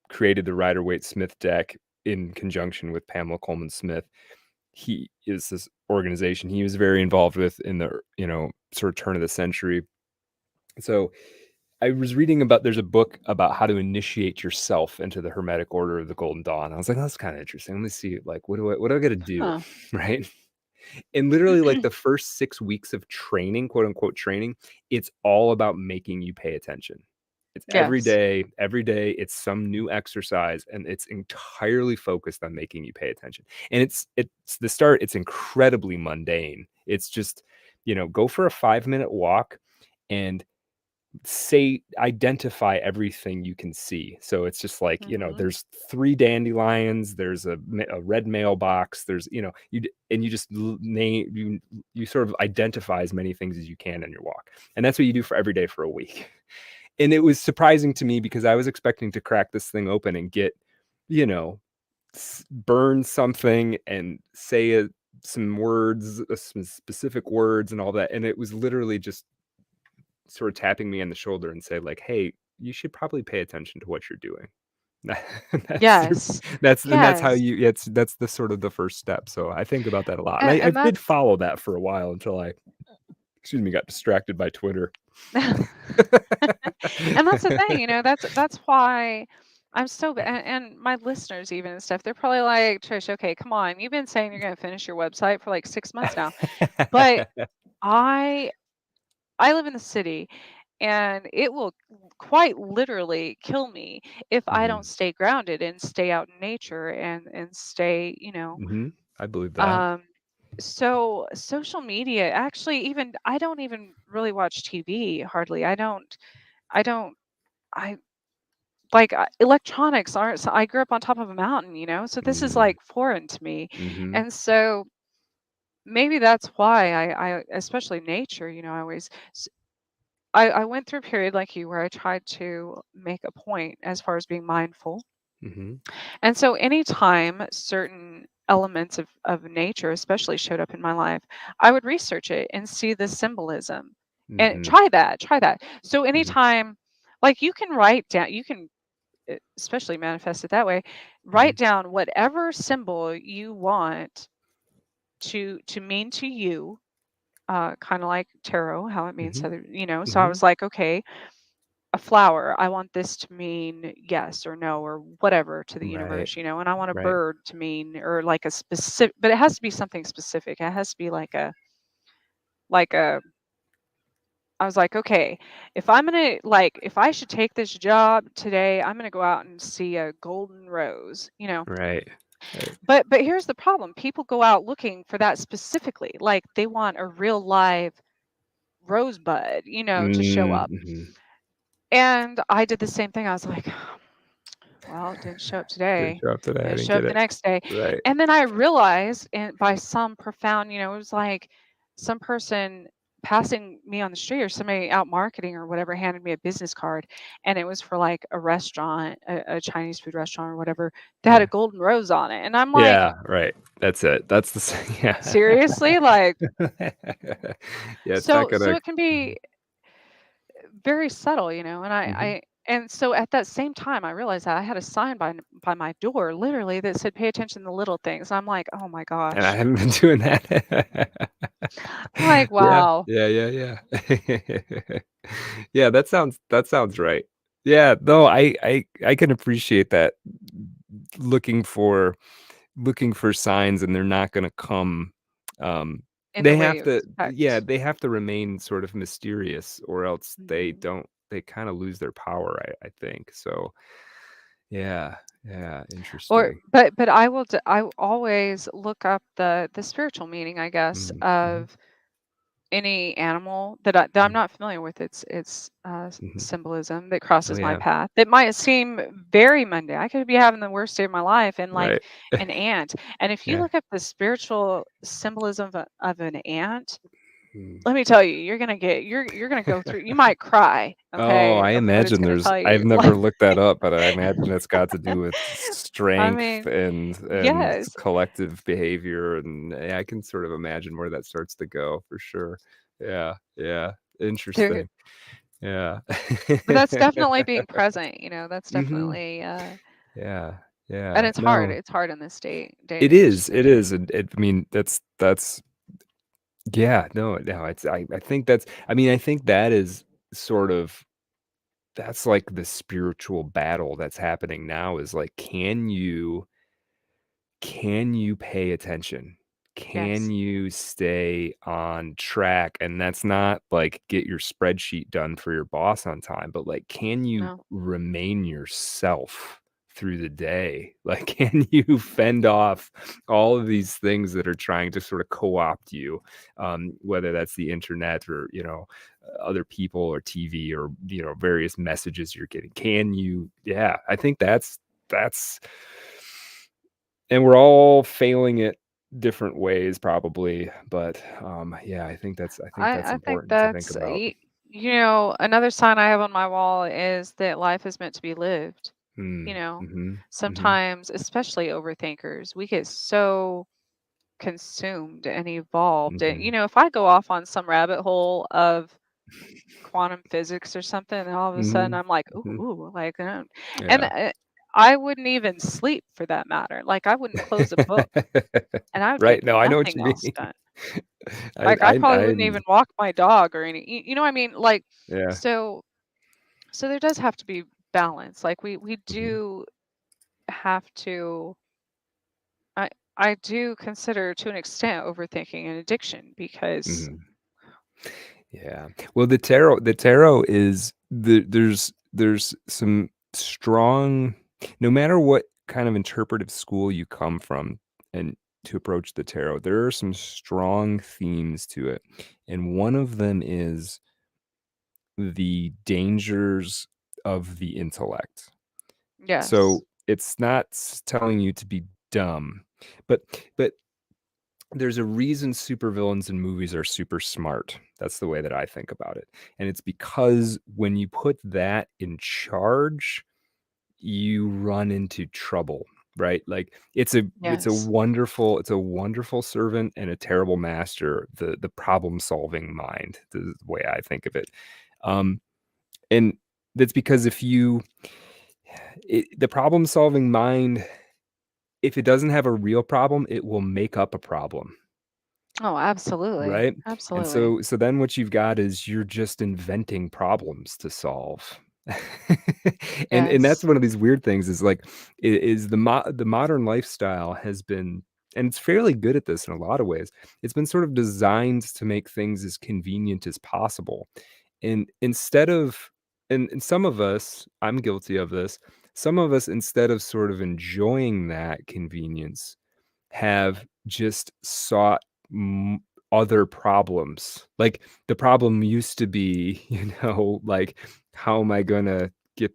created the Rider-Waite-Smith deck in conjunction with Pamela Coleman Smith. He is this organization he was very involved with in the, you know, sort of turn of the century. So I was reading about there's a book about how to initiate yourself into the Hermetic Order of the Golden Dawn. I was like, "Oh, that's kind of interesting. Let me see, like, what do I got to do?" Huh. Right? And literally, like the first 6 weeks of training, quote unquote training, it's all about making you pay attention. It's Yes. every day, it's some new exercise, and it's entirely focused on making you pay attention. And it's the start, it's incredibly mundane. It's just, you know, go for a 5-minute walk and say identify everything you can see. So it's just like, you know, Hmm. there's 3 dandelions, there's a red mailbox, there's, you know, and you just name you sort of identify as many things as you can in your walk. And that's what you do for every day for a week. And it was surprising to me because I was expecting to crack this thing open and get, you know, burn something and say some words, some specific words and all that. And it was literally just sort of tapping me on the shoulder and say like, "Hey, you should probably pay attention to what you're doing." That's your Yes. that's how Yes. you that's the sort of the first step. So I think about that a lot. And I And did that's follow that for a while until I, excuse me, got distracted by Twitter. and that's the thing, that's why I'm so and my listeners even and stuff, they're probably like, Trish, okay, come on. You've been saying you're gonna finish your website for like 6 months now. But I I live in the city and it will quite literally kill me if I don't Mhm, stay grounded and stay out in nature and stay, mhm. I believe that. um so social media actually even I don't even really watch TV hardly. I don't I like electronics aren't so I grew up on top of a mountain, so this is Mm, like foreign to me. mhm, And so maybe that's why I especially nature, I always I went through a period like you where I tried to make a point as far as being mindful. mhm, And so anytime certain elements of nature especially showed up in my life, I would research it and see the symbolism. And mhm, try that. So mhm, anytime, like, you can write down, you can especially manifest it that way, mhm, write down whatever symbol you want to mean to you, kind of like tarot, how it means mhm, other, so I mhm. was like, okay, a flower, I want this to mean yes or no or whatever to the Right, universe, and I want a right. bird to mean, or like a specific, but it has to be something specific. It has to be like a I was like, okay, if I'm gonna like if I should take this job today, I'm gonna go out and see a golden rose. Right, right. But here's the problem. People go out looking for that specifically. Like they want a real live rosebud, to show Mm, up. mhm. And I did the same thing. I was like, well, it didn't show up Didn't today. show up today, I It'll didn't show up get the it. next day. Right. And then I realized, and by some profound, it was like some person passing me on the street or somebody out marketing or whatever handed me a business card, and it was for like a restaurant, a Chinese food restaurant or whatever, that had a Yeah. golden rose on it. And I'm like, Yeah, right. That's it. That's the yeah. seriously? Like, Yeah, it's not so gonna it can be very subtle, and mhm. and so at that same time I realized that I had a sign by my door literally that said pay attention to the little things. I'm like, oh my And I gosh. haven't been doing that. I'm like, Yeah. wow. Yeah, yeah, yeah. Yeah, that sounds right. Yeah, no, I can appreciate that looking for looking for signs and they're not gonna come, In the they way have you to yeah, expect. they have to remain sort of mysterious or else Mhm. they kinda lose their power, I think, so, yeah, yeah, Or interesting. but I will always look up the spiritual meaning, I guess, Mhm, mhm, of any animal that I'm not familiar with its Mm-hmm. symbolism that Oh crosses my yeah, path that might seem very mundane. I could be having the worst day of my life, and like right. an ant. And if you Yeah. look up the spiritual symbolism of an ant, Mm. let me tell you, you're gonna go through. You might cry, Oh, okay, I of what it's imagine gonna there's. tell I've you. never Like, looked that up, but I imagine it's got to do with I strength mean, and yes, collective behavior, and yeah, I can sort of imagine where that starts to go for sure. Yeah, yeah, there, interesting. Yeah. but that's definitely being present. That's Hmm. definitely Yeah, and yeah. it's hard. No, It's hard in this day and it age is. to. It is. And I mean, that's yeah. No, no. It's. I think that's. I mean, I think that is sort of that's like the spiritual battle that's happening now is like can you pay attention? Can Yes. you stay on track? And that's not like get your spreadsheet done for your boss on time, but like can you No. remain yourself through the day? Like can you fend off all of these things that are trying to sort of co-opt you, whether that's the internet or other people or TV or various messages you're getting? Can you? Yeah, I think that's and we're all failing it different ways probably, but yeah, I think that's I think important to think that's about. another sign I have on my wall is that life is meant to be lived. You Mm, know, mhm, mhm, sometimes, especially overthinkers, we get so consumed and evolved. And mhm, if I go off on some rabbit hole of quantum physics or something, and all of a sudden mhm, I'm like, ooh, mhm. ooh, like, and Yeah. I wouldn't even sleep for that matter. Like, I wouldn't close a book, and I would get Right, no, I know what nothing you else mean. done. I Like, I I probably wouldn't I'm even walk my dog or any, you know what I mean? Like, yeah. so so there does have to be balance. Like, we Mhm, do have to. I I do consider to an extent overthinking an addiction because mhm. Yeah. Well, the tarot is there's some strong no matter what kind of interpretive school you come from and to approach the tarot, there are some strong themes to it. And one of them is the dangers of the intellect. yes, So it's not telling you to be dumb, but but there's a reason supervillains in movies are super smart. That's the way that I think about it. And it's because when you put that in charge, you run into trouble, right? Like yes. it's a wonderful servant and a terrible master, the problem-solving mind, the way I think of it. Um, and that's because the problem-solving mind, if it doesn't have a real problem, it will make up a problem. Oh, absolutely, Right? And absolutely. so then what you've got is you're just inventing problems to solve. And that's Yes, one of these weird things is like the modern lifestyle has been and it's fairly good at this in a lot of ways. It's been sort of designed to make things as convenient as possible. And instead of and some of us, I'm guilty of this, some of us instead of sort of enjoying that convenience have just sought m other problems. Like, the problem used to be, like, "How am I gonna get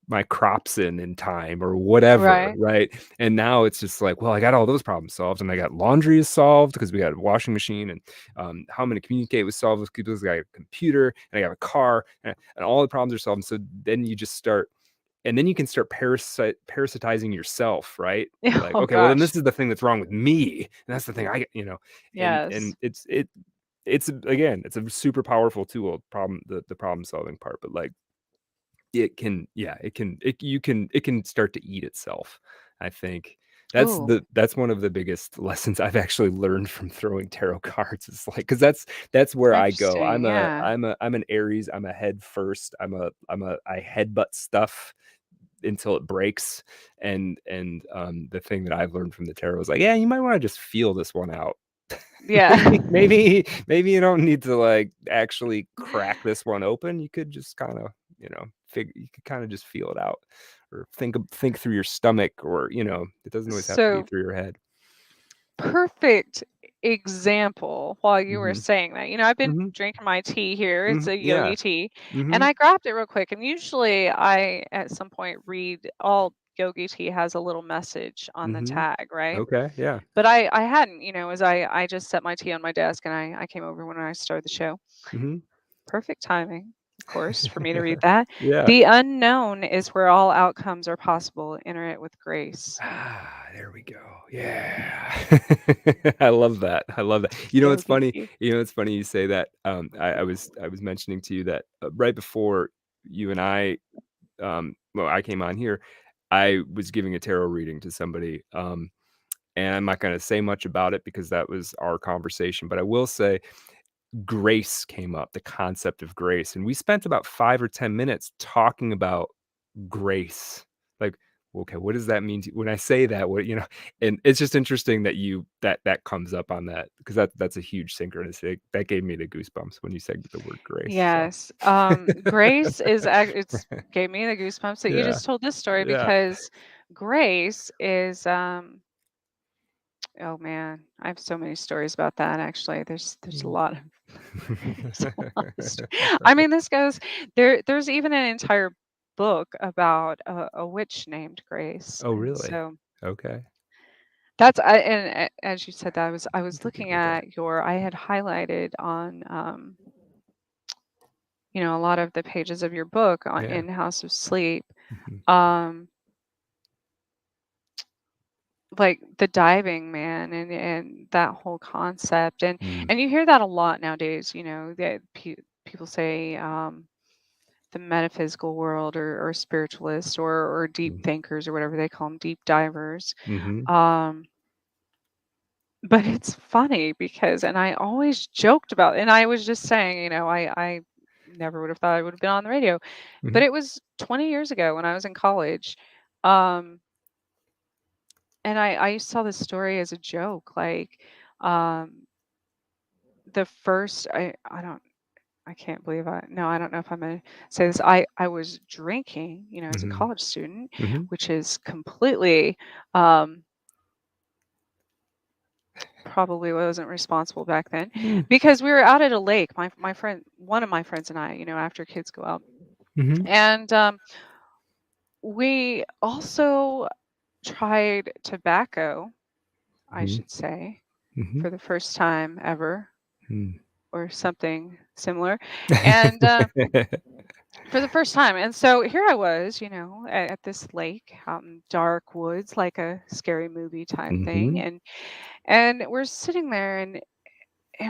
my crops in time?" or whatever, right. right? And now it's just like, "Well, I got all those problems solved, and I got laundry is solved because we got a washing machine, and, how I'm gonna communicate with solved with people is I got a computer, and I got a car, and all the problems are solved." And so then you just start and then you can start parasitizing yourself, right? You're like, Oh okay, well then gosh, this is the thing that's wrong with me, and that's the thing and yes. it's again, it's a super powerful tool, the problem solving part, but like it can, yeah, it can start to eat itself. I think Ooh, that's one of the biggest lessons I've actually learned from throwing tarot cards. Is like because that's where I go. interesting. Yeah. I'm an Aries. I'm a head first. I headbutt stuff until it breaks. And the thing that I've learned from the tarot is like, yeah, you might want to just feel this one out. Yeah. Maybe you don't need to like actually crack this one open. You could just kind of, you could kind of just feel it out or think through your stomach or, it doesn't always have to be So through your head. perfect. example while you were Mhm. saying that. I've been Mhm. drinking my tea here. It's Mhm. a Yeah. yogi tea. And Mhm. I grabbed it real quick. And usually I, at some point, read all yogi tea has a little message on the Mhm. tag, right? Okay, yeah. But I hadn't, as I just set my tea on my desk and I came over when I started the show. Mhm. Perfect timing, of course, for me to read that. Yeah. The unknown is where all outcomes are possible. Enter it with grace. There we go. Yeah. I love that. I love that. It's Yogi funny tea. it's funny you say that. I was mentioning to you that, right before you and I, well, I came on here, I was giving a tarot reading to somebody, and I'm not gonna say much about it because that was our conversation, but I will say grace came up, the concept of grace, and we spent about 5 or 10 minutes talking about grace. Like, okay, what does that mean to when I say that? And it's just interesting that that comes up on that because that's a huge synchronicity. That gave me the goosebumps when you said the word grace. So Yes. Grace it's gave me the goosebumps that you yeah, just told this story yeah. because grace is oh man, I have so many stories about that actually. There's a Mm. lot of there's a lot of I mean, this goes there's even an entire book about a witch named Grace. Oh, And really? so Okay. that's as you said that I I was forget looking what that. at your I had highlighted on a lot of the pages of your book Yeah. in House of Sleep, Mhm. um, like the diving man and that whole concept, and Mm, and you hear that a lot nowadays. That people say the metaphysical world or spiritualists or deep mm, thinkers or whatever they call them, deep divers. mhm, Um, but it's funny because, and I always joked about, and I was just saying, I never would have thought I would have been on the radio. mhm, But it was 20 years ago when I was in college. Um, and I used to tell this story as a joke. Like, um, the first, I can't believe no, I don't know if I'm going to say this. I was drinking, as a mhm, college student, mhm. which is completely, um, probably wasn't responsible back then Mm, because we were out at a lake. My friend, one of my friends and I, after kids go out. mhm, And we also tried tobacco, I mhm, should say, mhm, for the first time ever, mm. or something similar. And for the first time. And so here I was, at this lake out in dark woods, like a scary movie type thing. Mhm, And we're sitting there and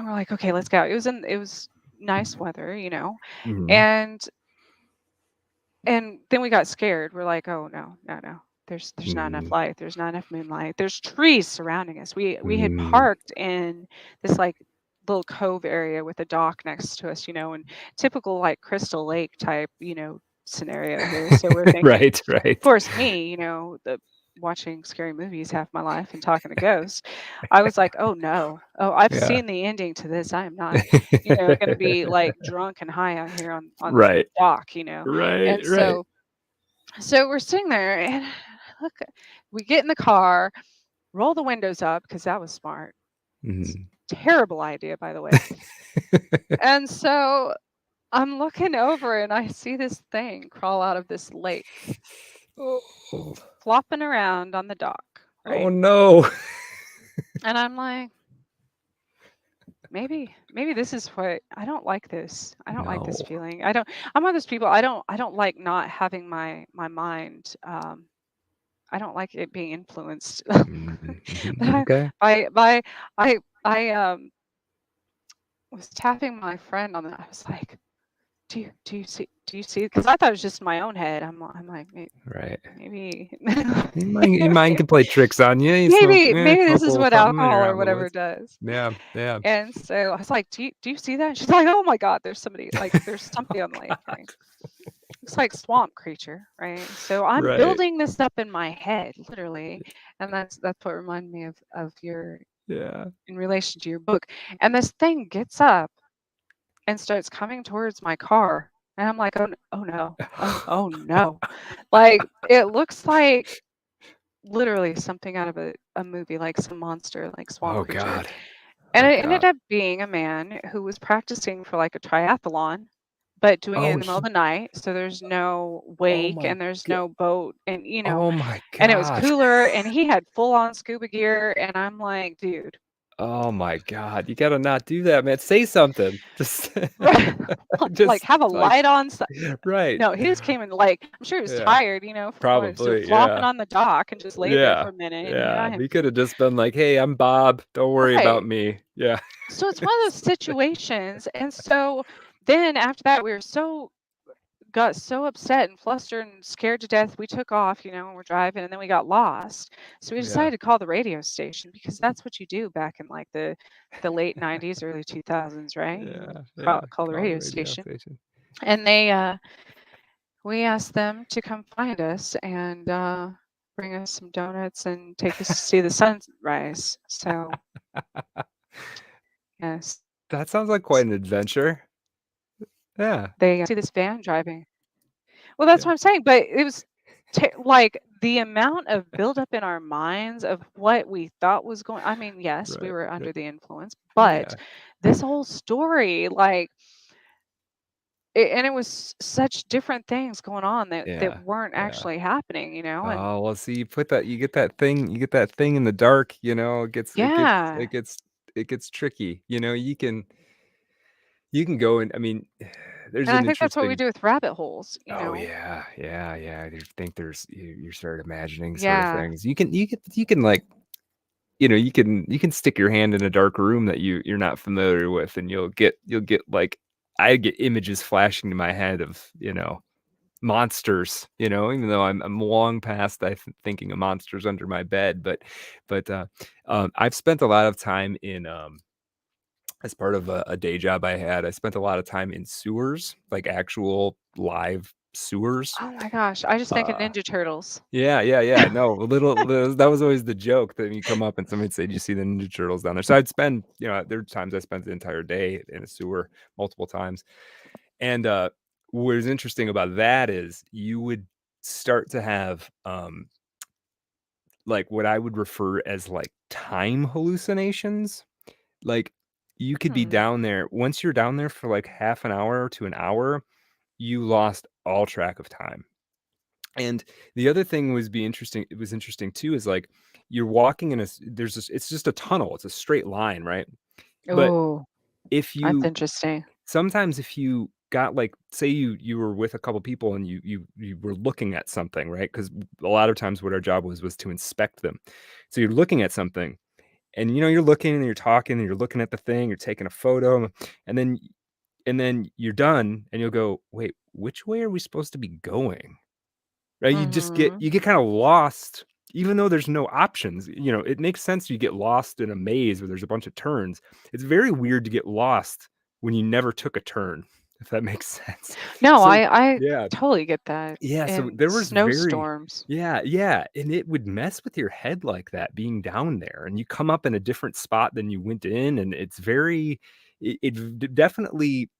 we're like, okay, let's go. It was nice weather, mhm, and then we got scared. We're like, "Oh, no, no, no. There's not enough mm, light. There's not enough moonlight. There's trees surrounding us." We had mm. parked in this like little cove area with a dock next to us, and typical like Crystal Lake type, scenario here. So we're thinking, Right, of right. course, me, the watching scary movies half my life and talking to ghosts. I was like, "Oh no. Oh, I've Yeah. seen the ending to this. I am not, going to be like drunk and high out here on the Right, dock." right, And right. so we're sitting there and look, we get in the car, roll the windows up because that was smart. It's Mhm. a terrible idea, by the way. And so I'm looking over and I see this thing crawl out of this lake, Oh. flopping around on the dock, Oh, right? no. And I'm like, maybe this is what I don't like this. I don't like this No. feeling. I'm one of those people I don't like not having my mind I don't like it being influenced. Mhm, mhm, But okay. I was tapping my friend on the I was like, do you see?" Because I thought it was just my own head. I'm like, Right. Maybe Your mind can play tricks on you. You smoke maybe this smoke a is little what something when alcohol you're out or in the whatever woods. does." Yeah, yeah. And so I was like, "Do you see that?" She's like, "Oh my God, there's somebody on the lake, right?" Looks like swamp creature, right? So I'm Right. building this up in my head, literally, and that's what reminded me of your Yeah. in relation to your book. And this thing gets up and starts coming towards my car, and I'm like, oh no, oh no, like it looks like literally something out of a movie, like some monster, like swamp Oh creature. god. And my it ended god. up being a man who was practicing for like a triathlon, but doing it Oh, in the middle of he the night. So there's no oh wake my and there's god. no boat and Oh my and it was god. cooler and he had full on scuba gear and I'm like, dude, Oh my god. You gotta not do that, man. Say something. Just like just have a like light on. right. No, he just came in like I'm sure he was Yeah. tired, from going so Probably, flopping yeah. on the dock and just laid there Yeah. for a minute and Yeah. yeah, We could have just been like, "Hey, I'm Bob. Don't worry about right. me." Yeah. So it's one of those situations. And so then after that we were so got so upset and flustered and scared to death. We took off, and we're driving, and then we got lost. So we Yeah. decided to call the radio station because that's what you do back in like the late 90s, early 2000s, right? You would Yeah. Yeah. call the Call the radio radio station. station. And we asked them to come find us and bring us some donuts and take us to see the sunrise. So, yes, That sounds like quite an adventure. Yeah. they see this van driving. Well, that's Yeah. what I'm saying, but it was like the amount of buildup in our minds of what we thought was going. I mean, yes, we Right. were Right. under the influence, but Yeah. this whole story, like, and it was such different things going on that Yeah. weren't Yeah. actually happening. And Oh, well, see, you get that thing in the dark, it gets it gets yeah, it gets it gets tricky. You can go and I mean, there's and I an think that's what we interesting do with rabbit holes. oh yeah, yeah, yeah. You think you start imagining sort of Yeah, things. You can like you can stick your hand in a dark room that you're not familiar with, and you'll get like I get images flashing to my head of monsters, even though I'm long past thinking of monsters under my bed, but I've spent a lot of time in as part of a day job I had. I spent a lot of time in sewers, like actual live sewers. oh my gosh, I just think of Uh, Ninja Turtles. yeah, yeah, yeah. No, that was always the joke that you come up and somebody'd say, "Do you see the Ninja Turtles down there?" So I'd spend, there were times I spent the entire day in a sewer multiple times. And what is interesting about that is you would start to have like what I would refer as like time hallucinations. Like you could be Hmm. down there. Once you're down there for like half an hour to an hour, you lost all track of time. And the other thing it was interesting too, is like you're walking there's this, it's just a tunnel, it's a straight line, right? But Oh, if that's you interesting. sometimes if you got like say you were with a couple people and you were looking at something, right? Because a lot of times what our job was to inspect them. So you're looking at something and you're looking and you're talking and you're looking at the thing, you're taking a photo, and then you're done and you'll go, wait, which way are we supposed to be going? Right? You just get Hmm. you get kind of lost, even though there's no options. It makes sense you get lost in a maze where there's a bunch of turns. It's very weird to get lost when you never took a turn, if that makes sense. No, So I yeah, totally get that. yeah. So In there was very snowstorms. yeah, yeah, and it would mess with your head like that being down there, and you come up in a different spot than you went in, and it's very it definitely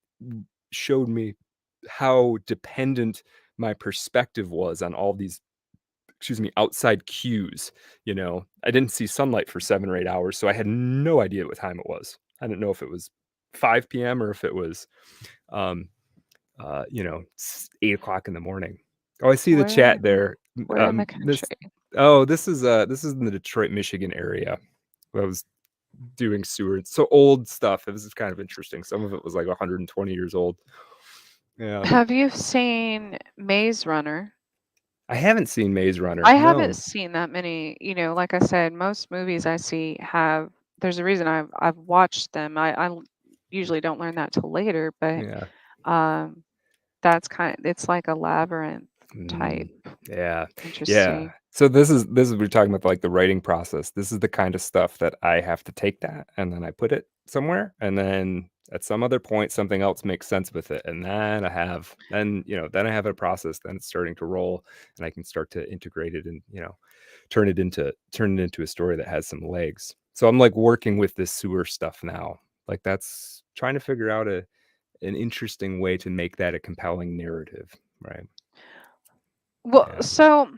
showed me how dependent my perspective was on all these outside cues. I didn't see sunlight for 7 or 8 hours, so I had no idea what time it was. I didn't know if it was 5 p.m. or if it was um 8 o'clock in the morning. Oh, I see the Where chat there. where in the country? This is in the Detroit, Michigan area. I was doing sewer. So old stuff. This is kind of interesting. Some of it was like 120 years old. Yeah. Have you seen Maze Runner? I haven't seen Maze Runner. I haven't No. seen that many, like I said, most movies I see have there's a reason I've watched them. Usually don't learn that till later, but Yeah. um it's like a labyrinth type. Mm, yeah. Yeah. Interesting. So this is we're talking about like the writing process. This is the kind of stuff that I have to take that and then I put it somewhere, and then at some other point something else makes sense with it, and then I have a process, then it's starting to roll, and I can start to integrate it and turn it into a story that has some legs. So I'm like working with this sewer stuff now. Like that's trying to figure out an interesting way to make that a compelling narrative, right? Well, Yeah. so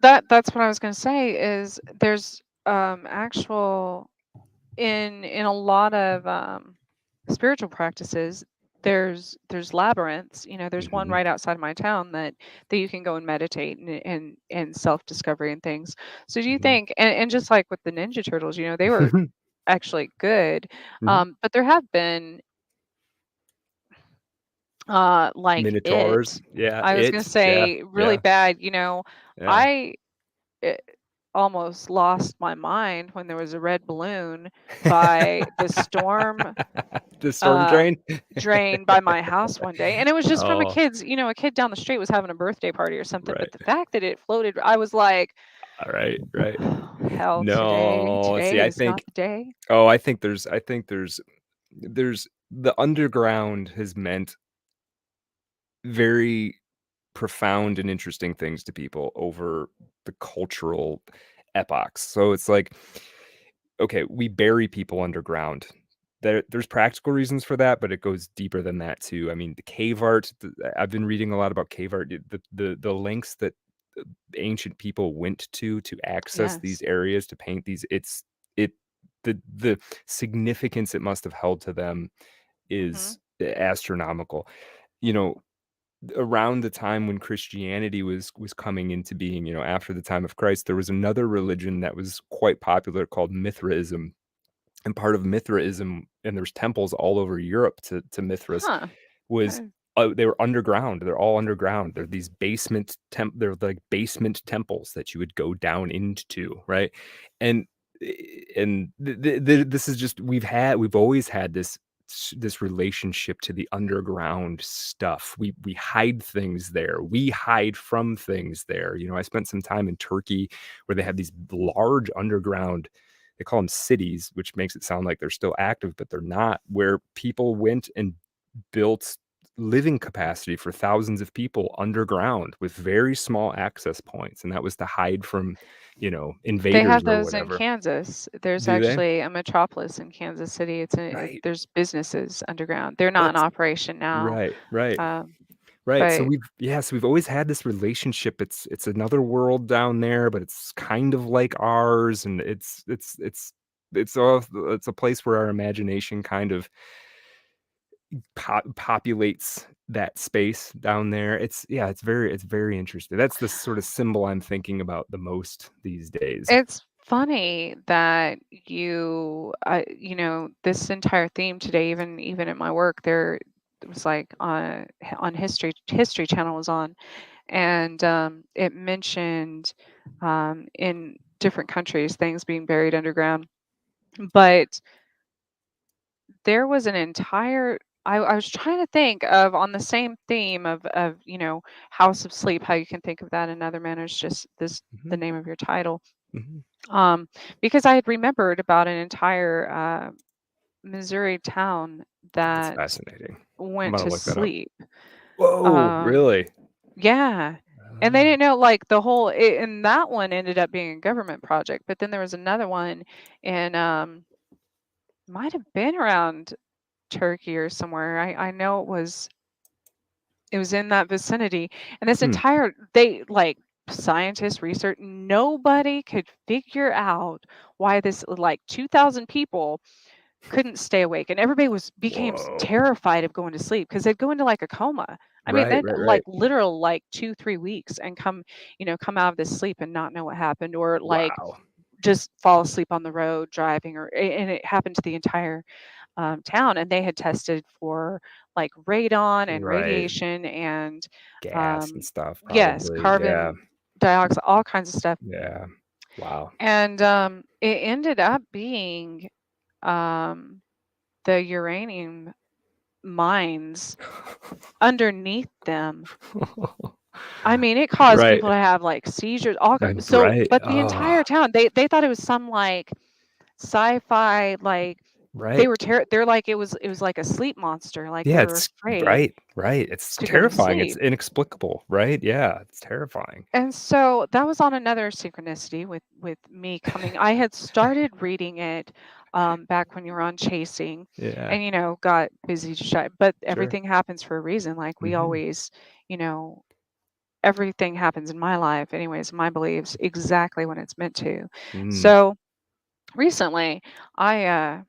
that's what I was going to say is there's actual in a lot of spiritual practices, there's labyrinths. There's one Mhm. right outside of my town that you can go and meditate and self discovery and things. So do you Mhm. think, and just like with the Ninja Turtles, they were actually good, Mhm. but there have been like Minotaurs. it. Yeah, I was gonna it. Yeah, say really yeah, bad. yeah. I eh, almost lost my mind when there was a red balloon by the storm The storm um, drain? drain by my house one day, and it was just from Oh, a kid down the street was having a birthday party or something. But right. the fact that it floated, I was like, Right, right. hell, today, No, see, today is not the day. I think there's the underground has meant very profound and interesting things to people over the cultural epochs. So it's like, okay, we bury people underground. There's practical reasons for that, but it goes deeper than that too. I mean, the cave art. I've been reading a lot about cave art. The lengths that ancient people went to access these Yes. areas to paint these. It the significance it must have held to them Hmm. is astronomical. You know, around the time when Christianity was coming into being, after the time of Christ, there was another religion that was quite popular called Mithraism. And part of Mithraism, and there's temples all over Europe to Mithras, Huh. was Okay. they were underground. They're all underground. They're these they're like basement temples that you would go down into, right? And this is just we've always had this relationship to the underground stuff. We hide things there. We hide from things there. I spent some time in Turkey where they have these large underground, they call them cities, which makes it sound like they're still active, but they're not, where people went and built living capacity for thousands of people underground with very small access points. And that was to hide from, They invaders have or those in whatever. Kansas. There's Do they? actually a metropolis in Kansas City. Right. There's businesses underground. They're not in That's operation now, right. Right. um, Right. So but we've always had this relationship. It's another world down there, but it's kind of like ours. And it's a place where our imagination kind of populates that space down there. It's very interesting. That's the sort of symbol I'm thinking about the most these days. it's funny that this entire theme today, even at my work, there it was like on History Channel was on, and it mentioned in different countries things being buried underground, but there was an entire I was trying to think of on the same theme of House of Sleep, how you can think of that in other manners, just this the Mhm, name of your title. mhm. Um, because I had remembered about an entire Missouri town That's that fascinating. I'm went gonna to look that up. sleep. Whoa, Um, really? yeah. And they Ah, didn't know like and that one ended up being a government project, but then there was another one in might have been around Turkey or somewhere. I know it was in that vicinity. And this hmm. entire they like scientists, research, nobody could figure out why this like 2,000 people couldn't stay awake, and everybody became Whoa. terrified of going to sleep because they'd go into like a coma. I mean, Right, that right, like right. literal like 2-3 weeks and come out of this sleep and not know what happened, or like Wow. just fall asleep on the road driving, and it happened to the entire town, and they had tested for like radon and Right. radiation and Gas and um, stuff yes, probably. Yeah. carbon dioxide, all kinds of stuff. Yeah. Wow. And it ended up being um, the uranium mines underneath them. I mean, it caused Right. people to have like seizures, so, Right. but the Oh, entire town, they thought it was some like sci-fi, like right. they're like it was like a sleep monster, like they Yeah, were it's afraid right, right. It's to go to terrifying. It's sleep. inexplicable, right? Yeah, it's terrifying. And so that was on another synchronicity with me coming. I had started reading it back when you were on chasing, Yeah, and got busy to shut. But sure. everything happens for a reason. Like we Mhm. always, you know, everything happens in my life, anyways, my beliefs exactly when it's meant to. Mm. So recently, I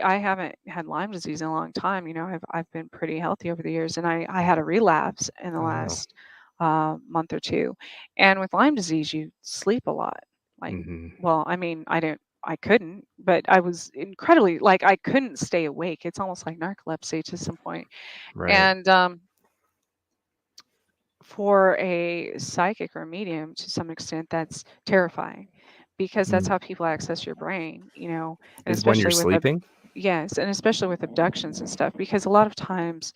I haven't had Lyme disease in a long time. I've been pretty healthy over the years, and I had a relapse in the Oh. last month or two. And with Lyme disease, you sleep a lot. Like, Hmm. well, I mean, I couldn't, but I was incredibly like I couldn't stay awake. It's almost like narcolepsy to some point. Right. And for a psychic or a medium, to some extent, that's terrifying because that's Mm. how people access your brain. And Is when you're especially with sleeping? yes, and especially with abductions and stuff, because a lot of times,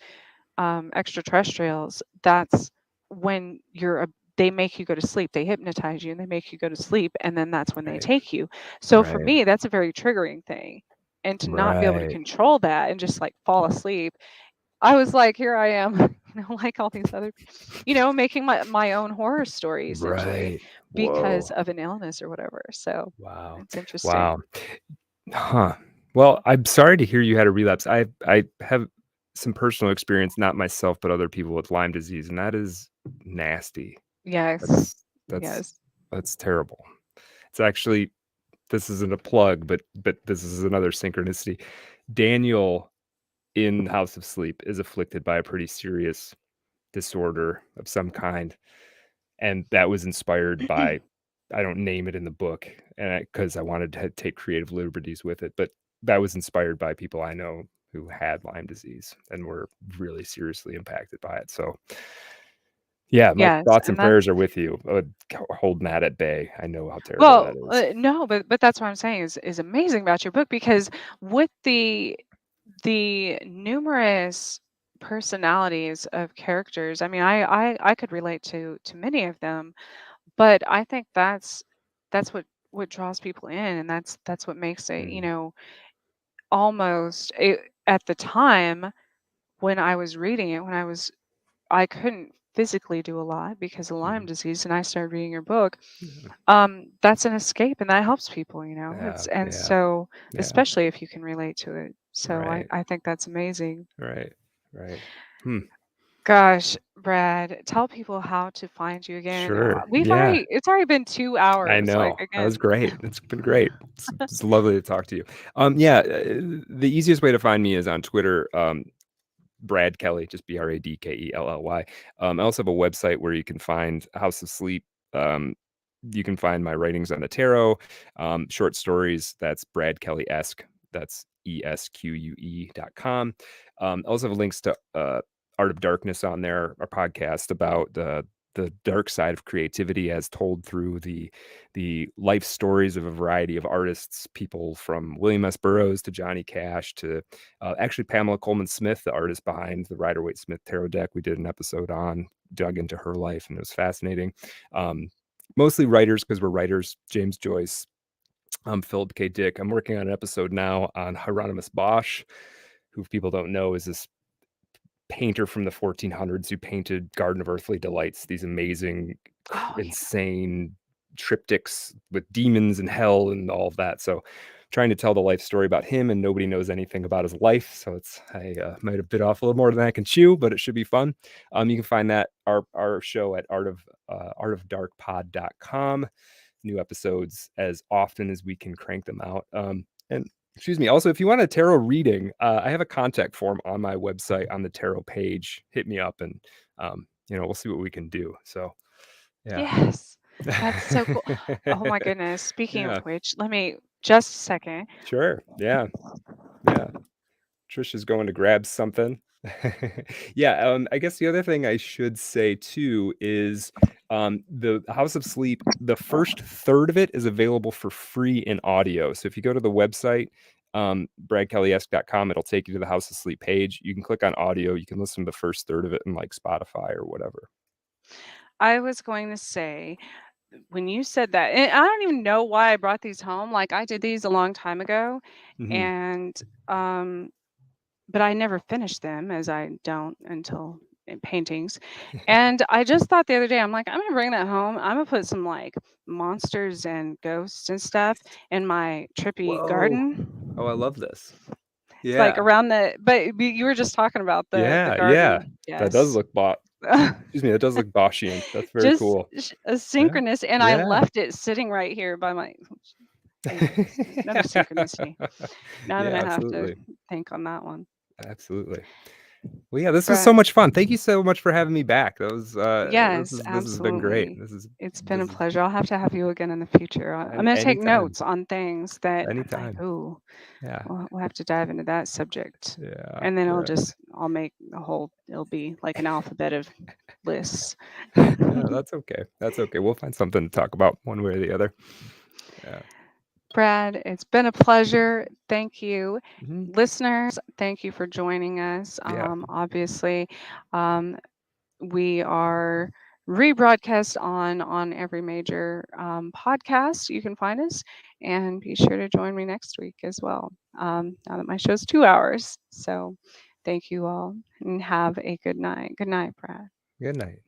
extraterrestrials, that's when they make you go to sleep. They hypnotize you and they make you go to sleep, and then that's when they Right. take you. So for Right. me, that's a very triggering thing. And to not be able to Right. control that and just like fall asleep, I was like, here I am, like all these other, making my own horror story essentially Right. because Whoa. of an illness or whatever. So Wow. it's interesting. Wow. Huh. Well, I'm sorry to hear you had a relapse. I have some personal experience, not myself, but other people with Lyme disease, and that is nasty. Yes. That's that's Yes. that's terrible. It's actually, this isn't a plug, but this is another synchronicity. Daniel in House of Sleep is afflicted by a pretty serious disorder of some kind, and that was inspired by, I don't name it in the book, and because I wanted to take creative liberties with it, but that was inspired by people I know who had Lyme disease and were really seriously impacted by it. So, yeah, my Yes, thoughts and and that prayers are with you, holding that at bay. I know how terrible well, that is. no, but that's what I'm saying is amazing about your book because with the numerous personalities of characters, I mean, I could relate to many of them, but I think that's what draws people in, and that's what makes it, Mm, almost at the time when I was reading it, I couldn't physically do a lot because of Lyme mhm. disease, and I started reading your book. Yeah, That's an escape, and that helps people, yeah, it's and yeah, so yeah. especially if you can relate to it. So I Right, I think that's amazing. right, right. Hmm. Gosh, Brad, tell people how to find you again. Sure. We've Yeah. already it's already been 2 I hours, like, know. That was again. great. It's been great. It's lovely to talk to you. Yeah, the easiest way to find me is on Twitter, Brad Kelly, just Bradkelly. I also have a website where you can find House of Sleep. Um, you can find my writings on the tarot, short stories. That's Brad Kelly esque. That's ESQUE.com. I also have links to Art of Darkness on there, our podcast about the dark side of creativity as told through the life stories of a variety of artists, people from William S. Burroughs to Johnny Cash to actually Pamela Coleman Smith, the artist behind the Rider Waite Smith tarot deck. We did an episode on, dug into her life, and it was fascinating. Um, Mostly writers because we're writers. James Joyce, Philip K. Dick. I'm working on an episode now on Hieronymus Bosch, who, if people don't know, is this painter from the 1400s who painted Garden of Earthly Delights, these amazing, Oh, yeah. insane triptychs with demons and hell and all of that. So, trying to tell the life story about him, and nobody knows anything about his life. So I might have bit off a little more than I can chew, but it should be fun. You can find that our show at artofdarkpod.com. New episodes as often as we can crank them out. And excuse me. Also, if you want a tarot reading, I have a contact form on my website on the tarot page. Hit me up, and we'll see what we can do. So, yeah, Yes. That's so cool. Oh my goodness. Speaking of yeah, which, let me just a second. sure, yeah, yeah. Trish is going to grab something. Yeah, I guess the other thing I should say too is the House of Sleep, the first third of it is available for free in audio. So if you go to the website, bradkellyesque.com, it'll take you to the House of Sleep page. You can click on audio. You can listen to the first third of it in like Spotify or whatever. I was going to say, when you said that, and I don't even know why I brought these home. Like I did these a long time ago, Hmm. and um, but I never finished them, as I don't until in paintings. And I just thought the other day, I'm like, I'm gonna bring that home. I'm gonna put some like monsters and ghosts and stuff in my trippy Whoa. Oh, I garden. love this. It's like Yeah. around but you were just talking about the Yeah. Yeah. garden. That does Yes. look excuse me, that does look Boschian. That's very Just cool. a Yeah. synchronous, and I Yeah. left it sitting right here by my Anyways, another synchronicity. Now I'm Yeah, gonna have to absolutely. think on that one. Absolutely. Well, yeah, this was so But much fun. Thank you so much for having me back. That was yes, this has been great. absolutely. It's been This a is pleasure. I'll have to have you again in the future. I'm going to take anytime. notes on things that I'm like, Anytime. ooh, Yeah. we'll have to dive into that subject. Yeah. And then Yeah. I'll make a whole, it'll be like an alphabet of lists. Yeah, that's okay. That's okay. We'll find something to talk about one way or the other. Yeah. Brad, it's been a pleasure. Thank you. Mhm. Listeners, thank you for joining us. Yeah. Obviously, um, we are rebroadcast on every major podcast. You can find us, and be sure to join me next week as well. Now that my show's 2 hours, so thank you all, and have a good night. Good night, Brad. Good night.